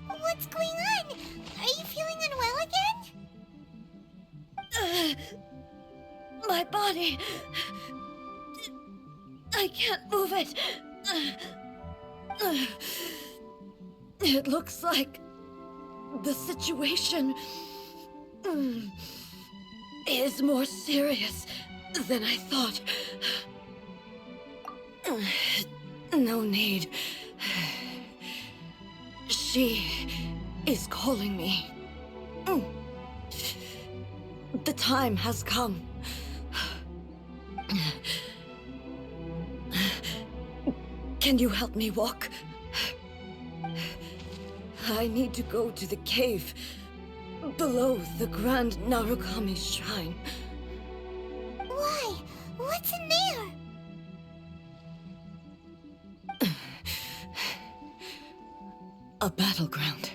What's going on? Are you feeling unwell again? My body... I can't move it. It looks like the situation is more serious than I thought. No need. She is calling me. The time has come. Can you help me walk? I need to go to the cave below the Grand Narukami Shrine. Why? What's in there? A battleground.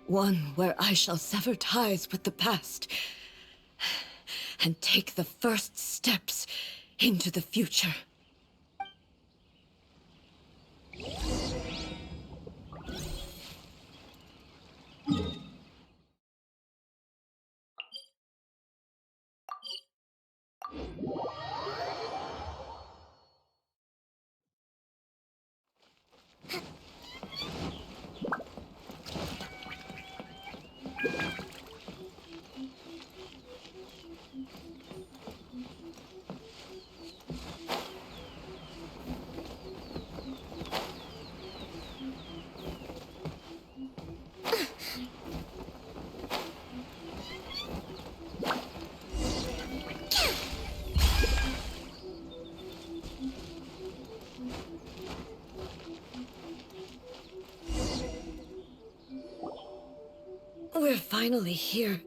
One where I shall sever ties with the past and take the first steps into the future. We're finally here.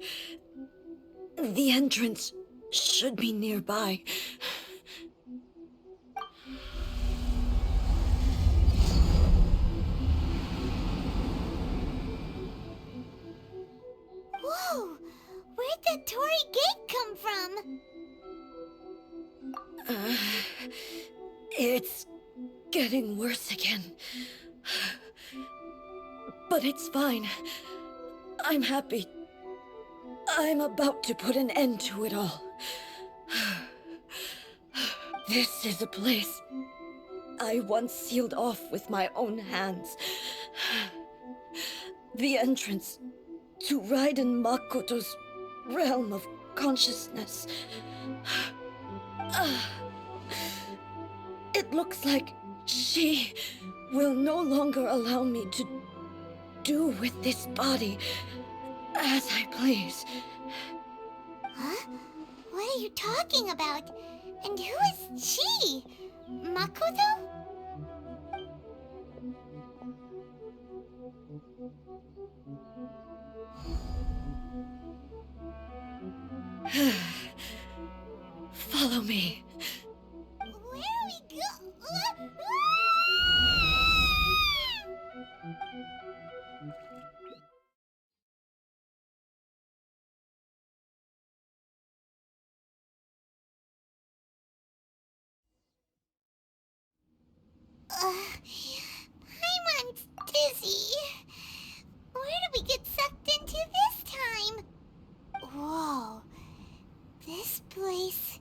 The entrance should be nearby. that Torii Gate come from? It's getting worse again. But it's fine. I'm happy. I'm about to put an end to it all. This is a place I once sealed off with my own hands. The entrance to Raiden Makoto's realm of consciousness. It looks like she will no longer allow me to do with this body as I please. Huh? What are you talking about? And who is she? Makoto? Follow me. Where are we go? Paimon's dizzy. Where did we get sucked into this time? Whoa. This place...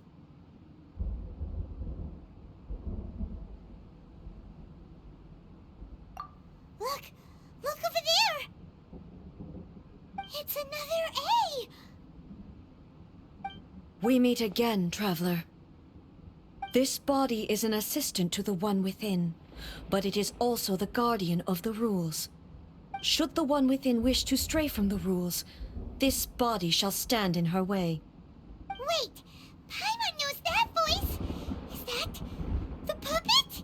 Look! Look over there! It's another A! We meet again, traveler. This body is an assistant to the One Within, but it is also the guardian of the rules. Should the One Within wish to stray from the rules, this body shall stand in her way. Wait! Paimon knows that voice! Is that... the puppet?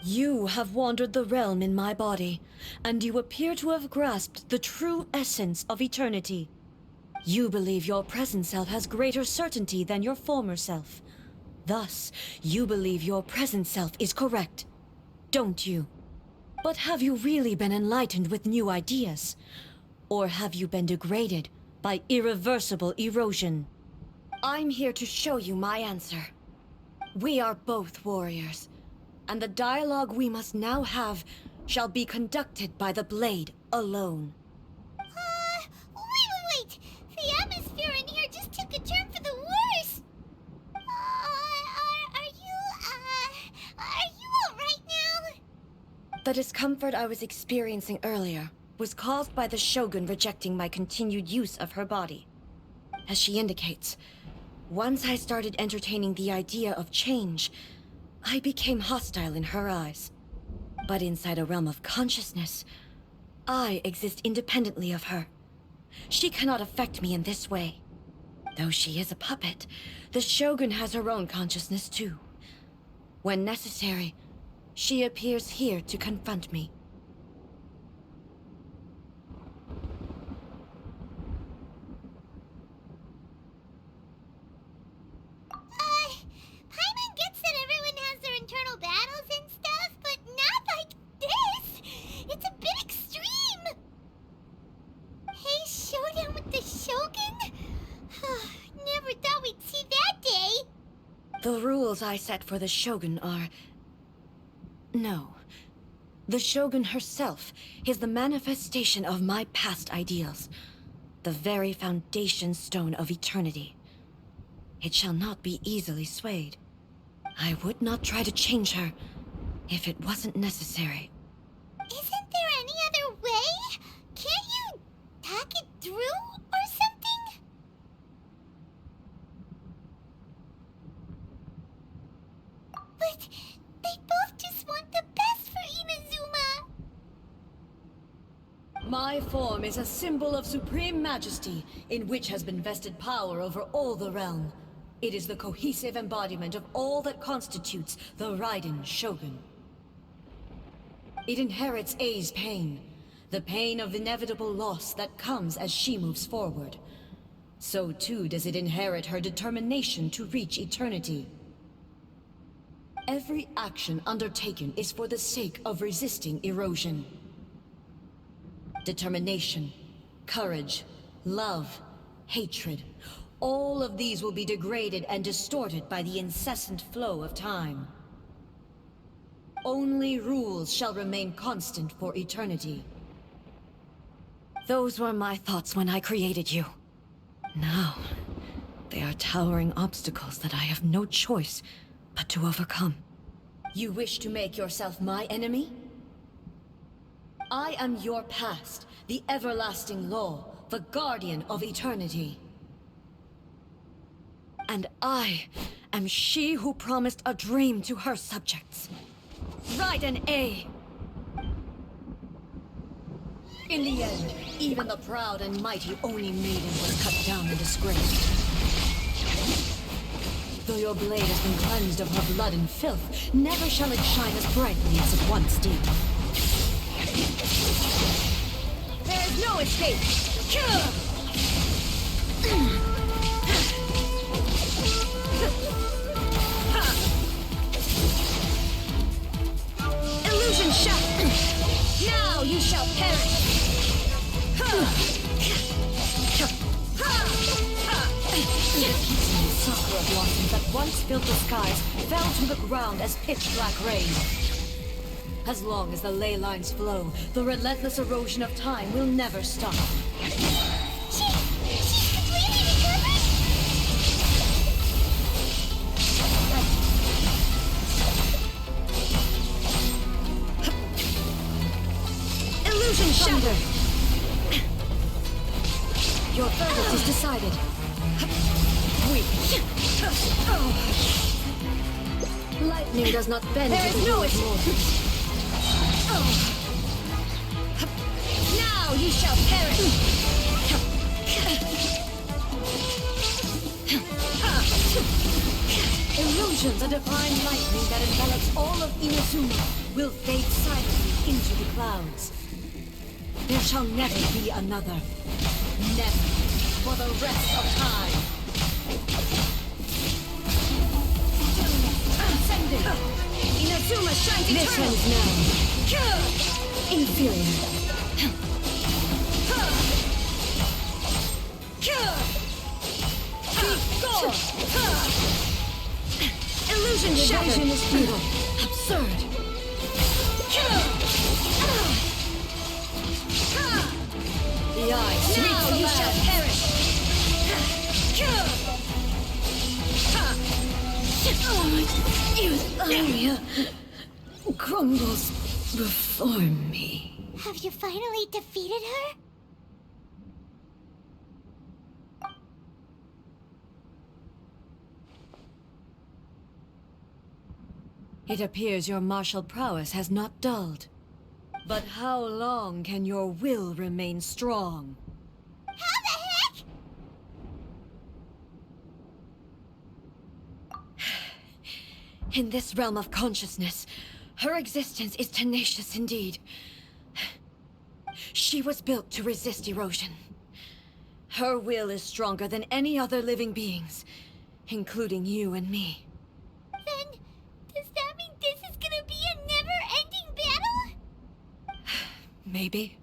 You have wandered the realm in my body, and you appear to have grasped the true essence of eternity. You believe your present self has greater certainty than your former self. Thus, you believe your present self is correct, don't you? But have you really been enlightened with new ideas? Or have you been degraded by irreversible erosion? I'm here to show you my answer. We are both warriors, and the dialogue we must now have shall be conducted by the blade alone. Wait! The atmosphere in here just took a turn for the worse! Are you alright now? The discomfort I was experiencing earlier was caused by the Shogun rejecting my continued use of her body. As she indicates, once I started entertaining the idea of change, I became hostile in her eyes. But inside a realm of consciousness, I exist independently of her. She cannot affect me in this way. Though she is a puppet, the Shogun has her own consciousness too. When necessary, she appears here to confront me. Paimon gets that everyone has their internal battles and stuff, but not like this! It's a bit extreme! Hey, showdown with the Shogun? Never thought we'd see that day! The rules I set for the Shogun are... No. The Shogun herself is the manifestation of my past ideals. The very foundation stone of eternity. It shall not be easily swayed. I would not try to change her if it wasn't necessary. Isn't there any other way? Can't you talk it through or something? But they both just want the best for Inazuma. My form is a symbol of supreme majesty, in which has been vested power over all the realm. It is the cohesive embodiment of all that constitutes the Raiden Shogun. It inherits Ei's pain, the pain of inevitable loss that comes as she moves forward. So too does it inherit her determination to reach eternity. Every action undertaken is for the sake of resisting erosion. Determination, courage, love, hatred. All of these will be degraded and distorted by the incessant flow of time. Only rules shall remain constant for eternity. Those were my thoughts when I created you. Now, they are towering obstacles that I have no choice but to overcome. You wish to make yourself my enemy? I am your past, the everlasting law, the guardian of eternity. And I am she who promised a dream to her subjects. Raiden A. In the end, even the proud and mighty Oni Maiden was cut down and disgraced. Though your blade has been cleansed of her blood and filth, never shall it shine as brightly as it once did. There is no escape! Illusion shattered! Now you shall perish! Sakura blossoms that once filled the skies fell to the ground as pitch-black rain. As long as the ley lines flow, the relentless erosion of time will never stop. She's completely recovered? Illusion shattered! Your verdict is decided. Weak. Lightning does not bend There to is the no will of mortals. Now you shall perish! Illusions, a divine lightning that envelops all of Inazuma, will fade silently into the clouds. There shall never be another. Never. For the rest of time. Ascending! Inazuma shines This eternal! ends now. Inferior. Illusion Evasion shattered! is futile. Absurd. The eye sweeps Now the you land. shall perish! Euphoria crumbles before me. Have you finally defeated her? It appears your martial prowess has not dulled. But how long can your will remain strong? How the heck? In this realm of consciousness, her existence is tenacious indeed. She was built to resist erosion. Her will is stronger than any other living being's, including you and me. Then, does that mean this is gonna be a never-ending battle? Maybe.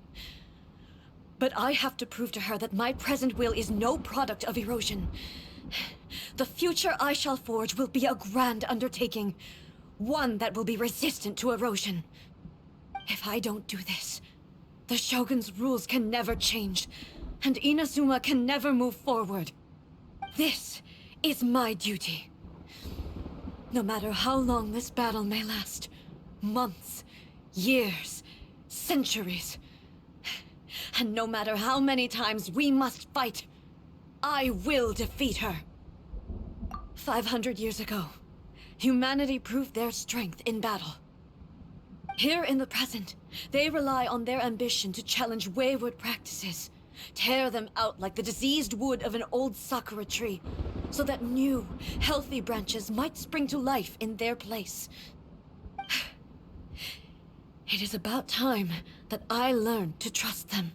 But I have to prove to her that my present will is no product of erosion. The future I shall forge will be a grand undertaking. One that will be resistant to erosion. If I don't do this, the Shogun's rules can never change, and Inazuma can never move forward. This is my duty. No matter how long this battle may last, months, years, centuries, and no matter how many times we must fight, I will defeat her. 500 years ago, humanity proved their strength in battle. Here in the present, they rely on their ambition to challenge wayward practices, tear them out like the diseased wood of an old sakura tree, so that new, healthy branches might spring to life in their place. It is about time that I learned to trust them.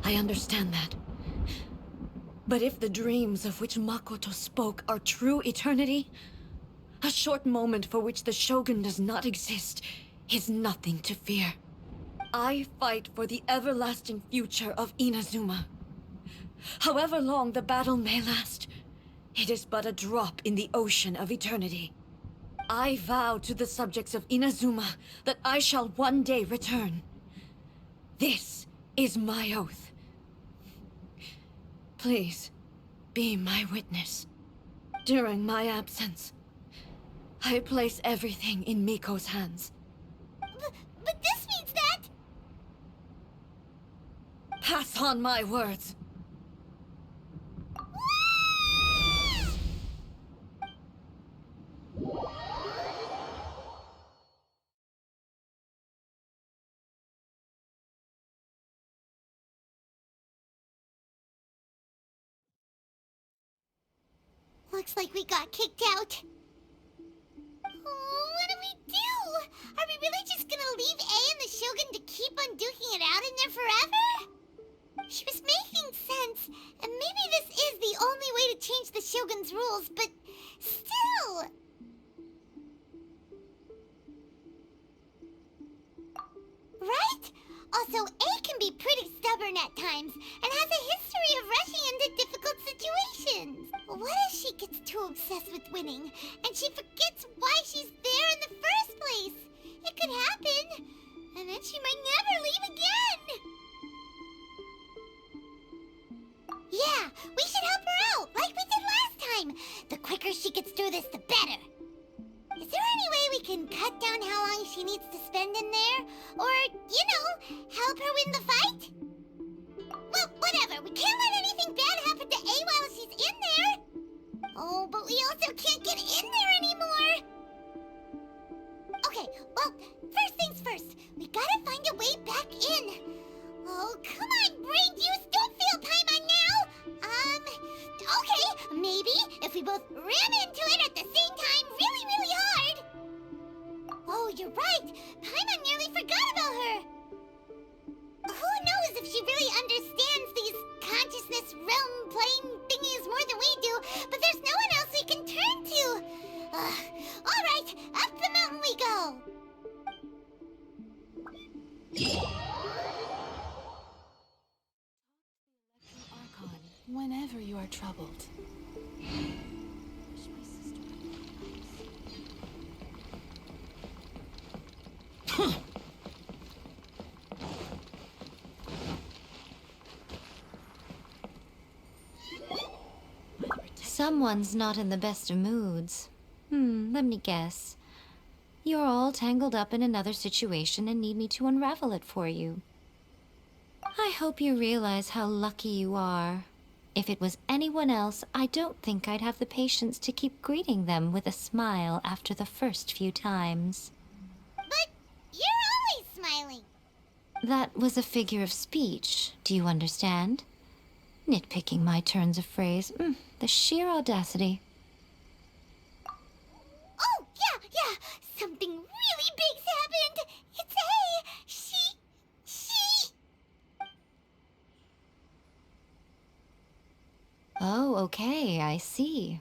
I understand that. But if the dreams of which Makoto spoke are true eternity, a short moment for which the Shogun does not exist is nothing to fear. I fight for the everlasting future of Inazuma. However long the battle may last, it is but a drop in the ocean of eternity. I vow to the subjects of Inazuma that I shall one day return. This is my oath. Please, be my witness. During my absence, I place everything in Miko's hands. But this means that... Pass on my words. Looks like we got kicked out. Oh, what do we do? Are we really just gonna leave A and the Shogun to keep on duking it out in there forever? She was making sense, and maybe this is the only way to change the Shogun's rules, but still... Right? Also, A can be pretty stubborn at times, and has a history of rushing into difficult situations. What if she gets too obsessed with winning, and she forgets why she's there in the first place? It could happen, and then she might never leave again. Yeah, we should help her out, like we did last time. The quicker she gets through this, the better. Is there any way we can cut down how long she needs to spend in there? Or, you know, help her win the fight? Well, whatever. We can't let anything bad happen to A while she's in there. Oh, but we also can't get in there anymore. Okay, well, first things first. We gotta find a way back in. Oh, come on, brain juice. Don't feel Paimon now. Okay, maybe if we both ram into it at the same time really, really hard. Oh, you're right. Paimon nearly forgot about her. Who knows if she really understands these consciousness realm plane thingies more than we do, but there's no one else we can turn to. All right, up the mountain we go. Archon, whenever you are troubled. Someone's not in the best of moods. Let me guess. You're all tangled up in another situation and need me to unravel it for you. I hope you realize how lucky you are. If it was anyone else, I don't think I'd have the patience to keep greeting them with a smile after the first few times. But you're always smiling. That was a figure of speech, do you understand? Nitpicking my turns of phrase. The sheer audacity. Oh, yeah. Something really big's happened. It's A. She... Oh, okay, I see.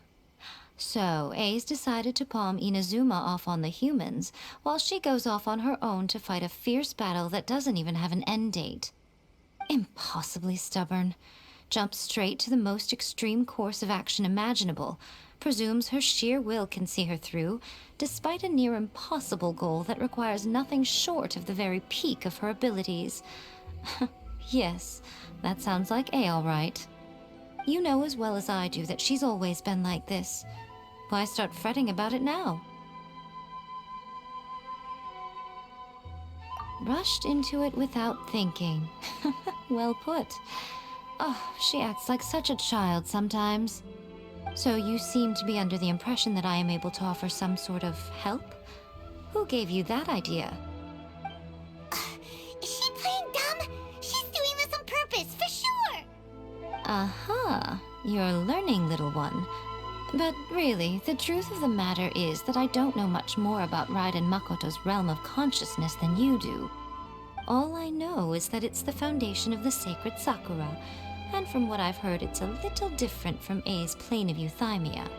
So, A's decided to palm Inazuma off on the humans, while she goes off on her own to fight a fierce battle that doesn't even have an end date. Impossibly stubborn. Jumps straight to the most extreme course of action imaginable, presumes her sheer will can see her through, despite a near impossible goal that requires nothing short of the very peak of her abilities. Yes, that sounds like A all right. You know as well as I do that she's always been like this. Why start fretting about it now? Rushed into it without thinking. Well put. Oh, she acts like such a child sometimes. So you seem to be under the impression that I am able to offer some sort of help? Who gave you that idea? Is she playing dumb? She's doing this on purpose, for sure. Uh-huh. You're learning, little one. But really, the truth of the matter is that I don't know much more about Raiden Makoto's realm of consciousness than you do. All I know is that it's the foundation of the sacred Sakura, and from what I've heard, it's a little different from A's plane of euthymia.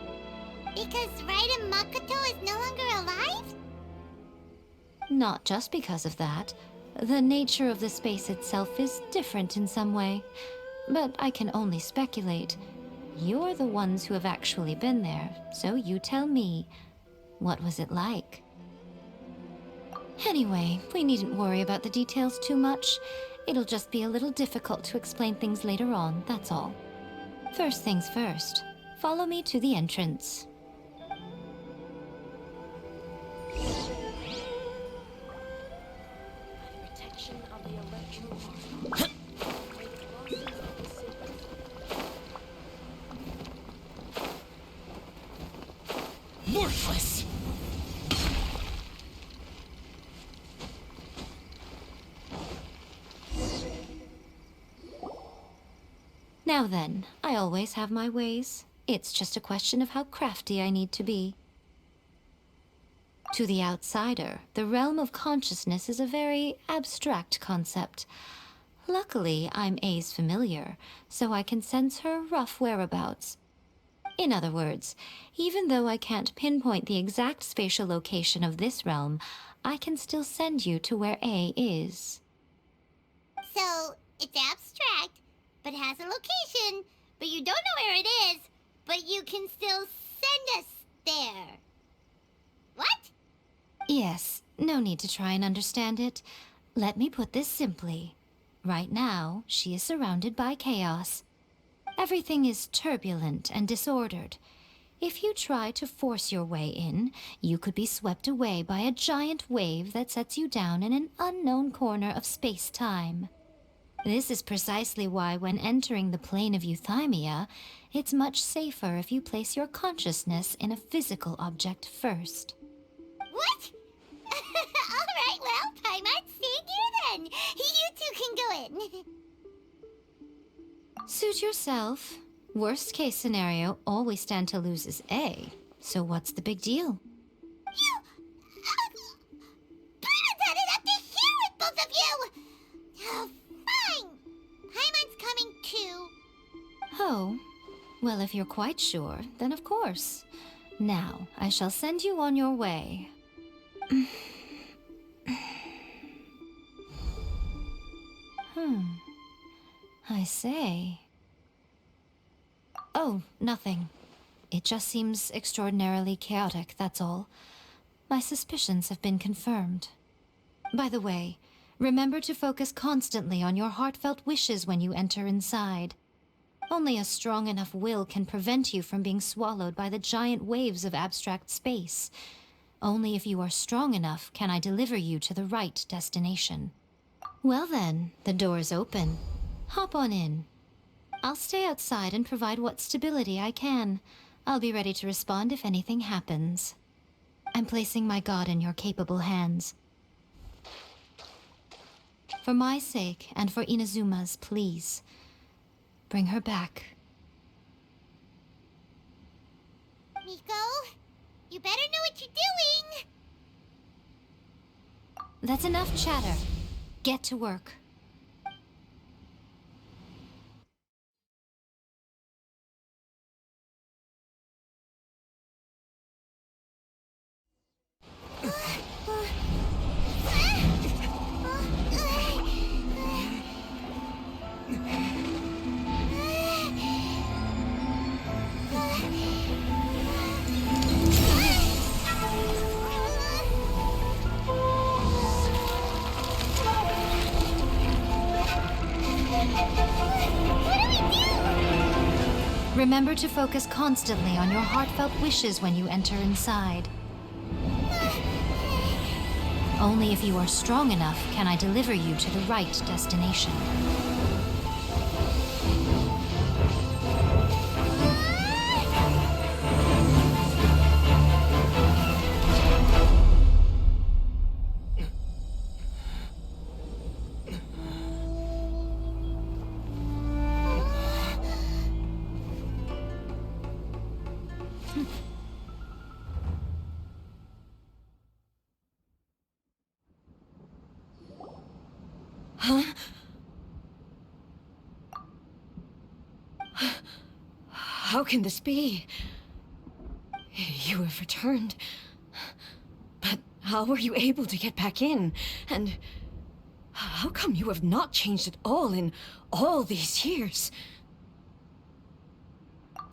Because Raiden Makoto is no longer alive? Not just because of that. The nature of the space itself is different in some way, but I can only speculate. You're the ones who have actually been there, so you tell me, what was it like? Anyway, we needn't worry about the details too much. It'll just be a little difficult to explain things later on, that's all. First things first, follow me to the entrance. Worthless! Now then, I always have my ways. It's just a question of how crafty I need to be. To the outsider, the realm of consciousness is a very abstract concept. Luckily, I'm A's familiar, so I can sense her rough whereabouts. In other words, even though I can't pinpoint the exact spatial location of this realm, I can still send you to where A is. So, it's abstract, but has a location, but you don't know where it is, but you can still send us there. What? Yes, no need to try and understand it. Let me put this simply. Right now, she is surrounded by chaos. Everything is turbulent and disordered. If you try to force your way in, you could be swept away by a giant wave that sets you down in an unknown corner of space-time. This is precisely why when entering the plane of euthymia, it's much safer if you place your consciousness in a physical object first. What? Alright, well, Paimon's staying here then. You two can go in. Suit yourself. Worst case scenario, all we stand to lose is A. So what's the big deal? You... Paimon's had it up to here with both of you! Oh, fine. Paimon's coming too. Oh, well, if you're quite sure, then of course. Now, I shall send you on your way. I say... Oh, nothing. It just seems extraordinarily chaotic, that's all. My suspicions have been confirmed. By the way, remember to focus constantly on your heartfelt wishes when you enter inside. Only a strong enough will can prevent you from being swallowed by the giant waves of abstract space. Only if you are strong enough can I deliver you to the right destination. Well then, the door's open. Hop on in. I'll stay outside and provide what stability I can. I'll be ready to respond if anything happens. I'm placing my god in your capable hands. For my sake, and for Inazuma's, please. Bring her back. Miko, you better know what you're doing! That's enough chatter. Get to work. Remember to focus constantly on your heartfelt wishes when you enter inside. Only if you are strong enough can I deliver you to the right destination. Huh? How can this be? You have returned. But how were you able to get back in? And How come you have not changed at all in all these years?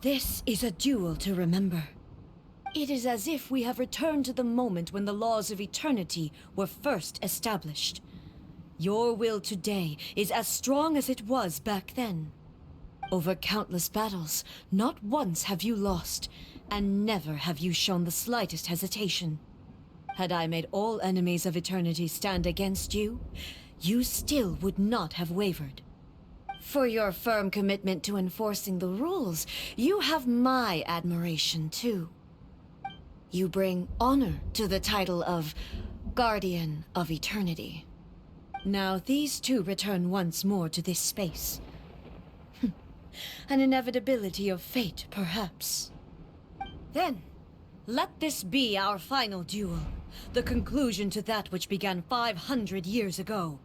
This is a duel to remember. It is as if we have returned to the moment when the laws of eternity were first established. Your will today is as strong as it was back then. Over countless battles, not once have you lost, and never have you shown the slightest hesitation. Had I made all enemies of eternity stand against you, you still would not have wavered. For your firm commitment to enforcing the rules, you have my admiration too. You bring honor to the title of Guardian of Eternity. Now these two return once more to this space. An inevitability of fate, perhaps. Then, let this be our final duel. The conclusion to that which began 500 years ago.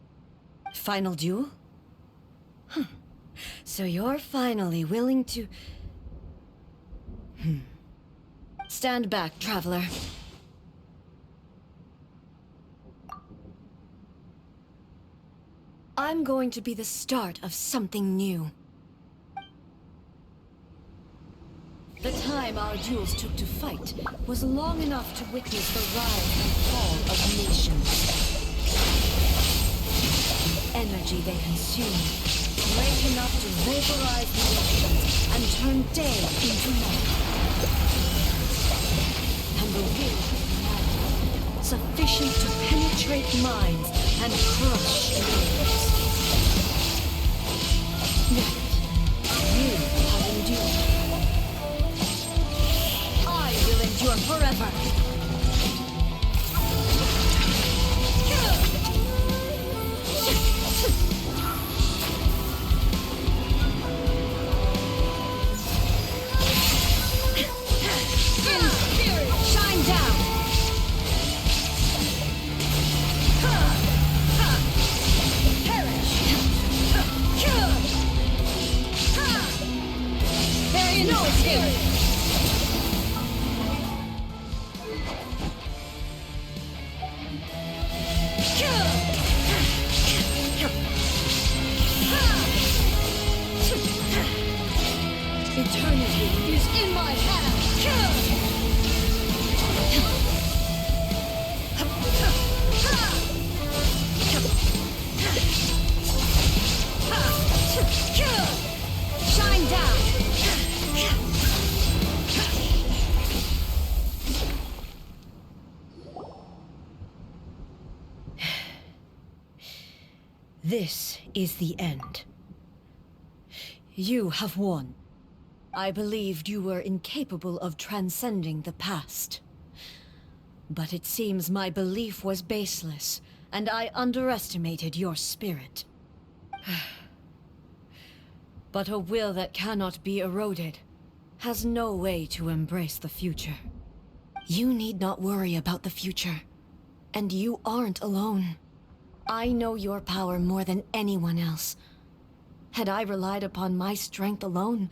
Final duel? So you're finally willing to... Stand back, traveler. I'm going to be the start of something new. The time our duels took to fight was long enough to witness the rise and fall of nations. The energy they consume, great enough to vaporize the oceans and turn day into night. And the will of man, sufficient to penetrate minds and crush dreams. Yet, you have endured. I will endure forever. In spirit, shine down. Perish. There is no escape. Eternity is in my hand. Shine down. This is the end. You have won. I believed you were incapable of transcending the past. But it seems my belief was baseless, and I underestimated your spirit. But a will that cannot be eroded has no way to embrace the future. You need not worry about the future, and you aren't alone. I know your power more than anyone else. Had I relied upon my strength alone,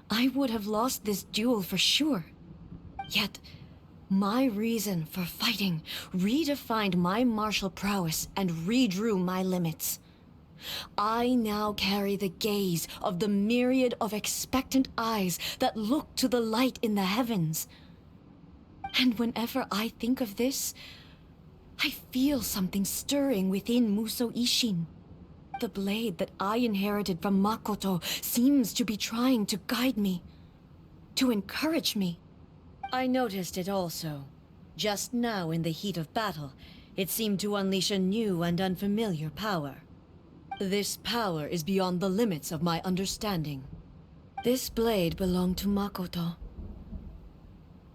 I would have lost this duel for sure. Yet, my reason for fighting redefined my martial prowess and redrew my limits. I now carry the gaze of the myriad of expectant eyes that look to the light in the heavens. And whenever I think of this, I feel something stirring within Musou Ishin. The blade that I inherited from Makoto seems to be trying to guide me, to encourage me. I noticed it also. Just now in the heat of battle, it seemed to unleash a new and unfamiliar power. This power is beyond the limits of my understanding. This blade belonged to Makoto.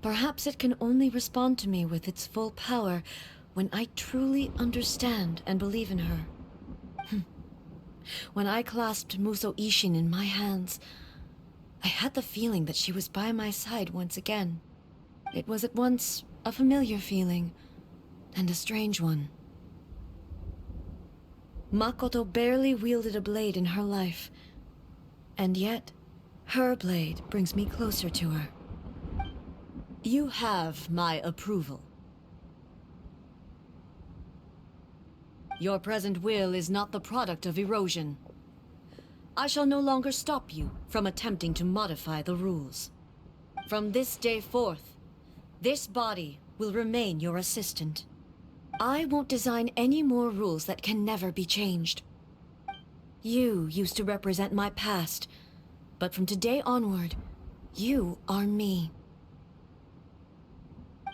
Perhaps it can only respond to me with its full power when I truly understand and believe in her. When I clasped Musou Ishin in my hands, I had the feeling that she was by my side once again. It was at once a familiar feeling and a strange one. Makoto barely wielded a blade in her life, and yet her blade brings me closer to her. You have my approval. Your present will is not the product of erosion. I shall no longer stop you from attempting to modify the rules. From this day forth, this body will remain your assistant. I won't design any more rules that can never be changed. You used to represent my past, but from today onward, you are me.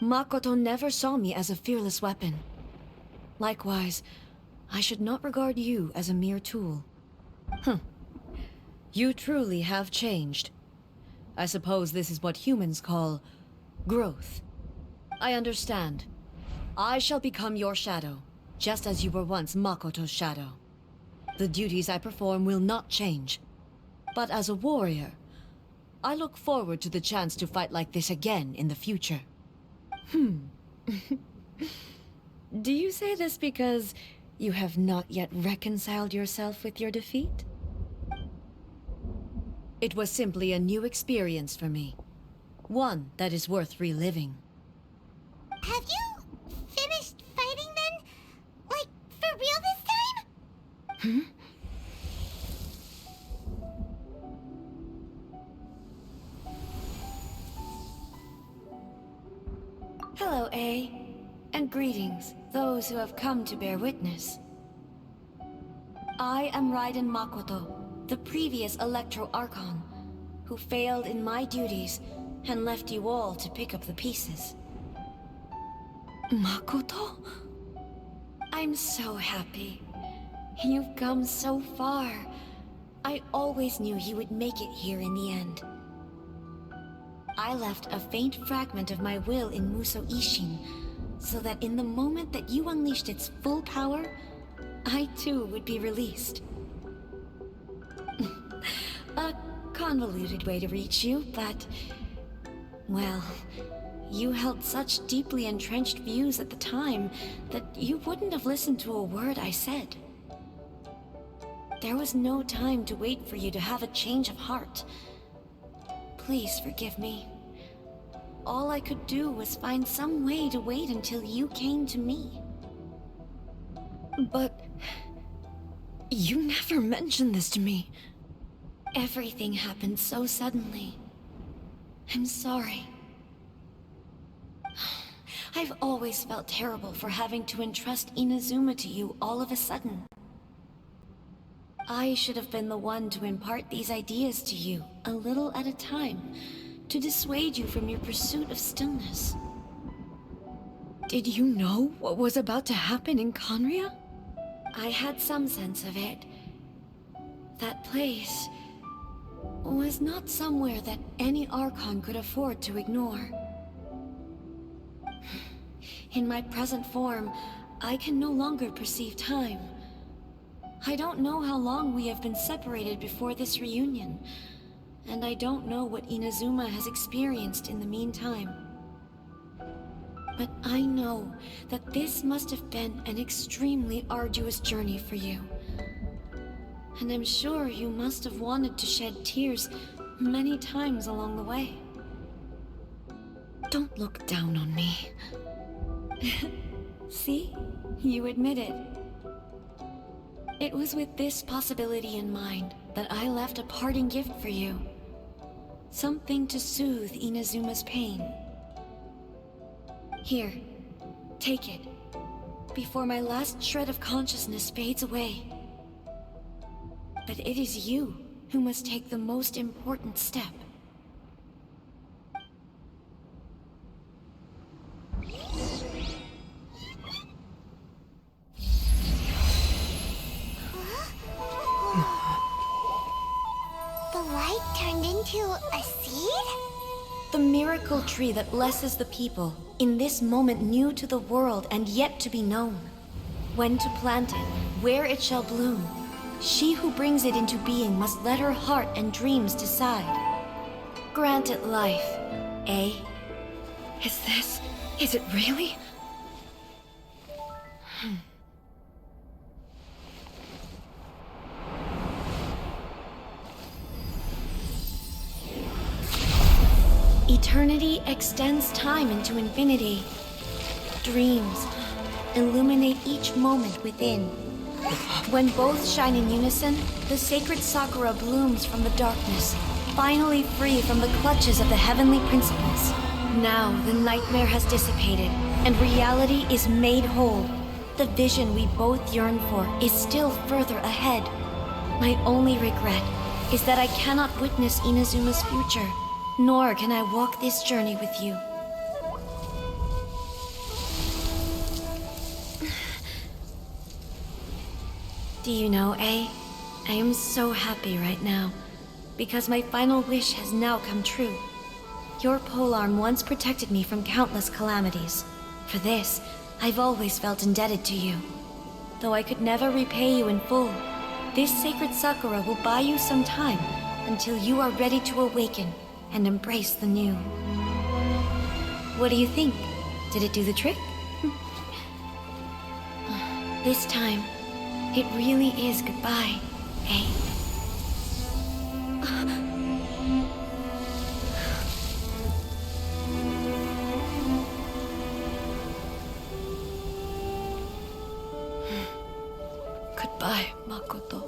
Makoto never saw me as a fearless weapon. Likewise, I should not regard you as a mere tool. You truly have changed. I suppose this is what humans call growth. I understand. I shall become your shadow, just as you were once Makoto's shadow. The duties I perform will not change. But as a warrior, I look forward to the chance to fight like this again in the future. Do you say this because you have not yet reconciled yourself with your defeat? It was simply a new experience for me. One that is worth reliving. Have you finished fighting then? Like, for real this time? Hello, A. And greetings, those who have come to bear witness. I am Raiden Makoto, the previous Electro Archon, who failed in my duties and left you all to pick up the pieces. Makoto? I'm so happy. You've come so far. I always knew you would make it here in the end. I left a faint fragment of my will in Muso Ishin, so that in the moment that you unleashed its full power, I too would be released. A convoluted way to reach you, but... well, you held such deeply entrenched views at the time that you wouldn't have listened to a word I said. There was no time to wait for you to have a change of heart. Please forgive me. All I could do was find some way to wait until you came to me. But... you never mentioned this to me. Everything happened so suddenly. I'm sorry. I've always felt terrible for having to entrust Inazuma to you all of a sudden. I should have been the one to impart these ideas to you, a little at a time, to dissuade you from your pursuit of stillness. Did you know what was about to happen in Conria? I had some sense of it. That place was not somewhere that any Archon could afford to ignore. In my present form, I can no longer perceive time. I don't know how long we have been separated before this reunion, and I don't know what Inazuma has experienced in the meantime. But I know that this must have been an extremely arduous journey for you. And I'm sure you must have wanted to shed tears many times along the way. Don't look down on me. See? You admit it. It was with this possibility in mind that I left a parting gift for you. Something to soothe Inazuma's pain. Here, take it, before my last shred of consciousness fades away. But it is you who must take the most important step. The light turned into a seed? The miracle tree that blesses the people, in this moment new to the world and yet to be known. When to plant it, where it shall bloom. She who brings it into being must let her heart and dreams decide. Grant it life, eh? Is it really? Eternity extends time into infinity. Dreams, illuminate each moment within. When both shine in unison, the sacred sakura blooms from the darkness, finally free from the clutches of the heavenly principles. Now the nightmare has dissipated, and reality is made whole. The vision we both yearn for is still further ahead. My only regret is that I cannot witness Inazuma's future, nor can I walk this journey with you. Do you know, A? I am so happy right now, because my final wish has now come true. Your polearm once protected me from countless calamities. For this, I've always felt indebted to you. Though I could never repay you in full, this sacred sakura will buy you some time until you are ready to awaken and embrace the new. What do you think? Did it do the trick? This time, it really is goodbye, eh? Goodbye, Makoto.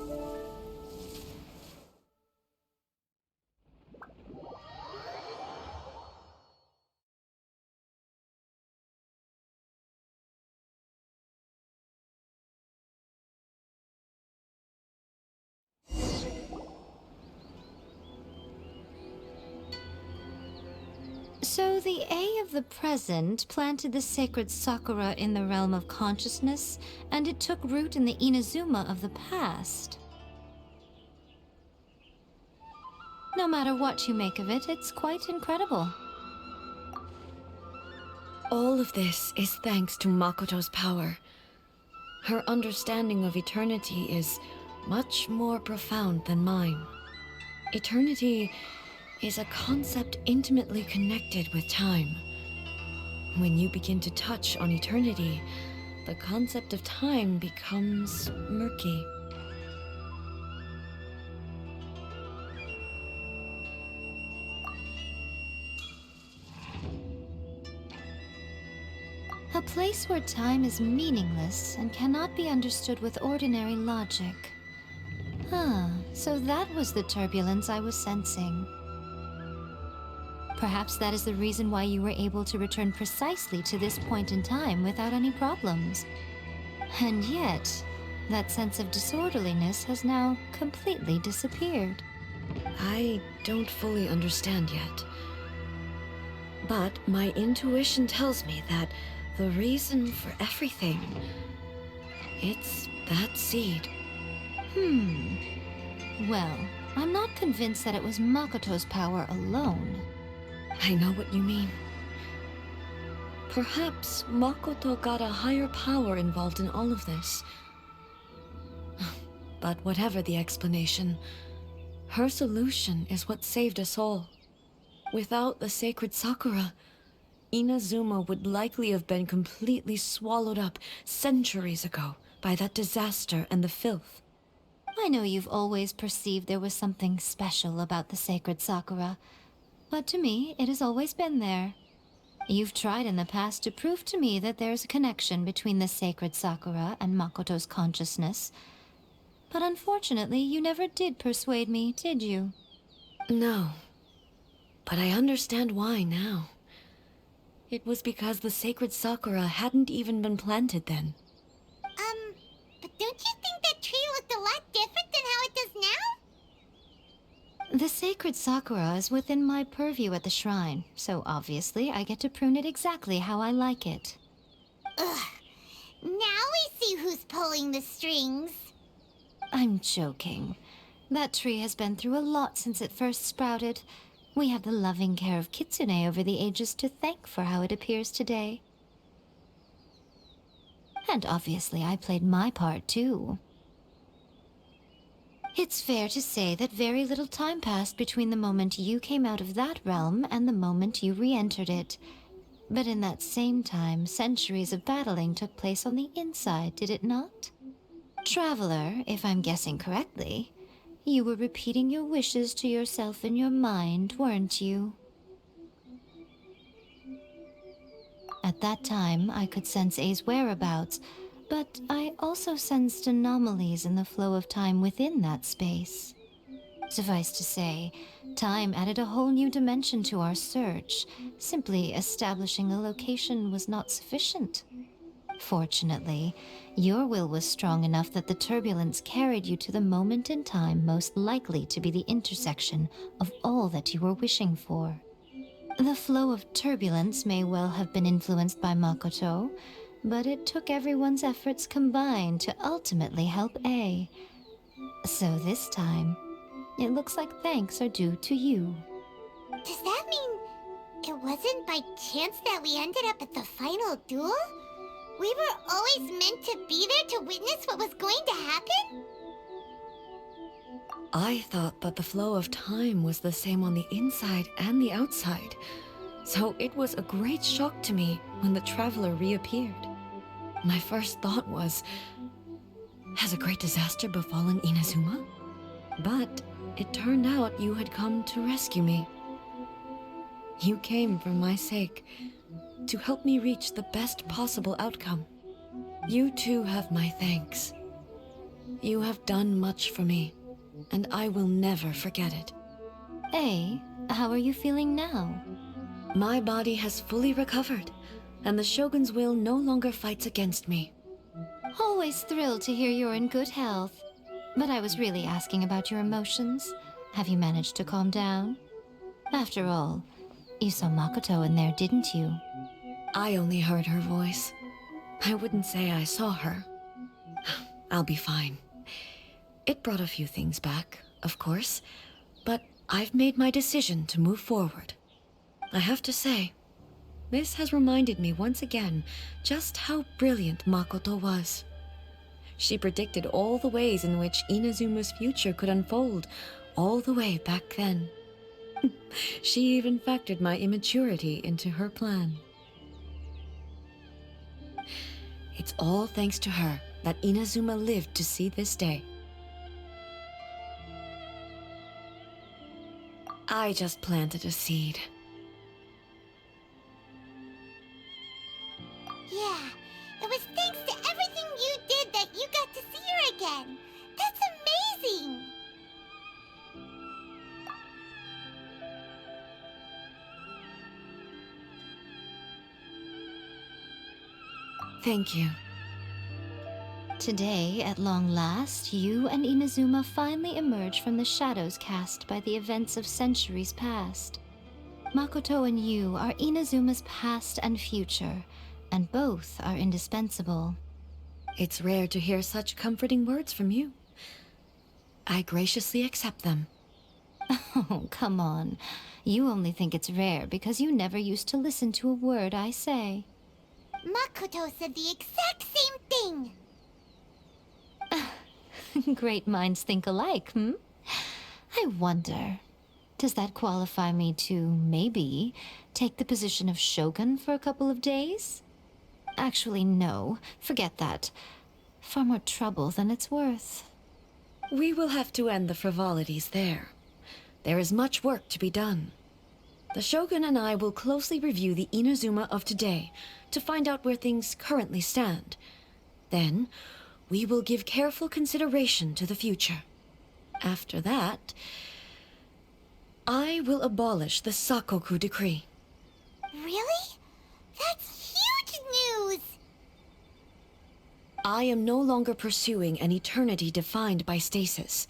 So the A of the present planted the sacred sakura in the realm of consciousness, and it took root in the Inazuma of the past. No matter what you make of it, it's quite incredible. All of this is thanks to Makoto's power. Her understanding of eternity is much more profound than mine. Eternity is a concept intimately connected with time. When you begin to touch on eternity, the concept of time becomes murky. A place where time is meaningless and cannot be understood with ordinary logic. So that was the turbulence I was sensing. Perhaps that is the reason why you were able to return precisely to this point in time without any problems. And yet, that sense of disorderliness has now completely disappeared. I don't fully understand yet. But my intuition tells me that the reason for everything, it's that seed. Well, I'm not convinced that it was Makoto's power alone. I know what you mean. Perhaps Makoto got a higher power involved in all of this. But whatever the explanation, her solution is what saved us all. Without the sacred sakura, Inazuma would likely have been completely swallowed up centuries ago by that disaster and the filth. I know you've always perceived there was something special about the sacred sakura, but to me, it has always been there. You've tried in the past to prove to me that there's a connection between the sacred sakura and Makoto's consciousness, but unfortunately, you never did persuade me, did you? No, but I understand why now. It was because the sacred sakura hadn't even been planted then. But don't you think that tree looked a lot different than how it does now? The sacred sakura is within my purview at the shrine, so obviously I get to prune it exactly how I like it. Ugh. Now we see who's pulling the strings. I'm joking. That tree has been through a lot since it first sprouted. We have the loving care of Kitsune over the ages to thank for how it appears today. And obviously I played my part too. It's fair to say that very little time passed between the moment you came out of that realm and the moment you re-entered it. But in that same time, centuries of battling took place on the inside, did it not? Traveler, if I'm guessing correctly, you were repeating your wishes to yourself in your mind, weren't you? At that time, I could sense A's whereabouts, but I also sensed anomalies in the flow of time within that space. Suffice to say, time added a whole new dimension to our search. Simply establishing a location was not sufficient. Fortunately, your will was strong enough that the turbulence carried you to the moment in time most likely to be the intersection of all that you were wishing for. The flow of turbulence may well have been influenced by Makoto, but it took everyone's efforts combined to ultimately help A. So this time, it looks like thanks are due to you. Does that mean it wasn't by chance that we ended up at the final duel? We were always meant to be there to witness what was going to happen? I thought that the flow of time was the same on the inside and the outside, so it was a great shock to me when the traveler reappeared. My first thought was, has a great disaster befallen Inazuma? But it turned out you had come to rescue me. You came for my sake, to help me reach the best possible outcome. You too have my thanks. You have done much for me, and I will never forget it. A, how are you feeling now? My body has fully recovered, and the Shogun's will no longer fights against me. Always thrilled to hear you're in good health. But I was really asking about your emotions. Have you managed to calm down? After all, you saw Makoto in there, didn't you? I only heard her voice. I wouldn't say I saw her. I'll be fine. It brought a few things back, of course, but I've made my decision to move forward. I have to say, this has reminded me once again just how brilliant Makoto was. She predicted all the ways in which Inazuma's future could unfold, all the way back then. She even factored my immaturity into her plan. It's all thanks to her that Inazuma lived to see this day. I just planted a seed. Yeah, it was thanks to everything you did that you got to see her again. That's amazing! Thank you. Today, at long last, you and Inazuma finally emerge from the shadows cast by the events of centuries past. Makoto and you are Inazuma's past and future, and both are indispensable. It's rare to hear such comforting words from you. I graciously accept them. Oh, come on. You only think it's rare because you never used to listen to a word I say. Makoto said the exact same thing! Great minds think alike, hmm? I wonder, does that qualify me to, maybe, take the position of Shogun for a couple of days? Actually, no. Forget that. Far more trouble than it's worth. We will have to end the frivolities there. There is much work to be done. The Shogun and I will closely review the Inazuma of today to find out where things currently stand. Then, we will give careful consideration to the future. After that, I will abolish the Sakoku decree. Really? That's huge news! I am no longer pursuing an eternity defined by stasis.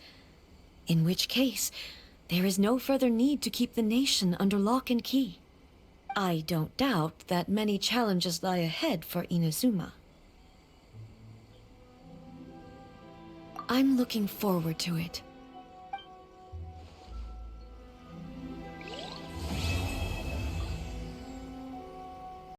In which case, there is no further need to keep the nation under lock and key. I don't doubt that many challenges lie ahead for Inazuma. I'm looking forward to it.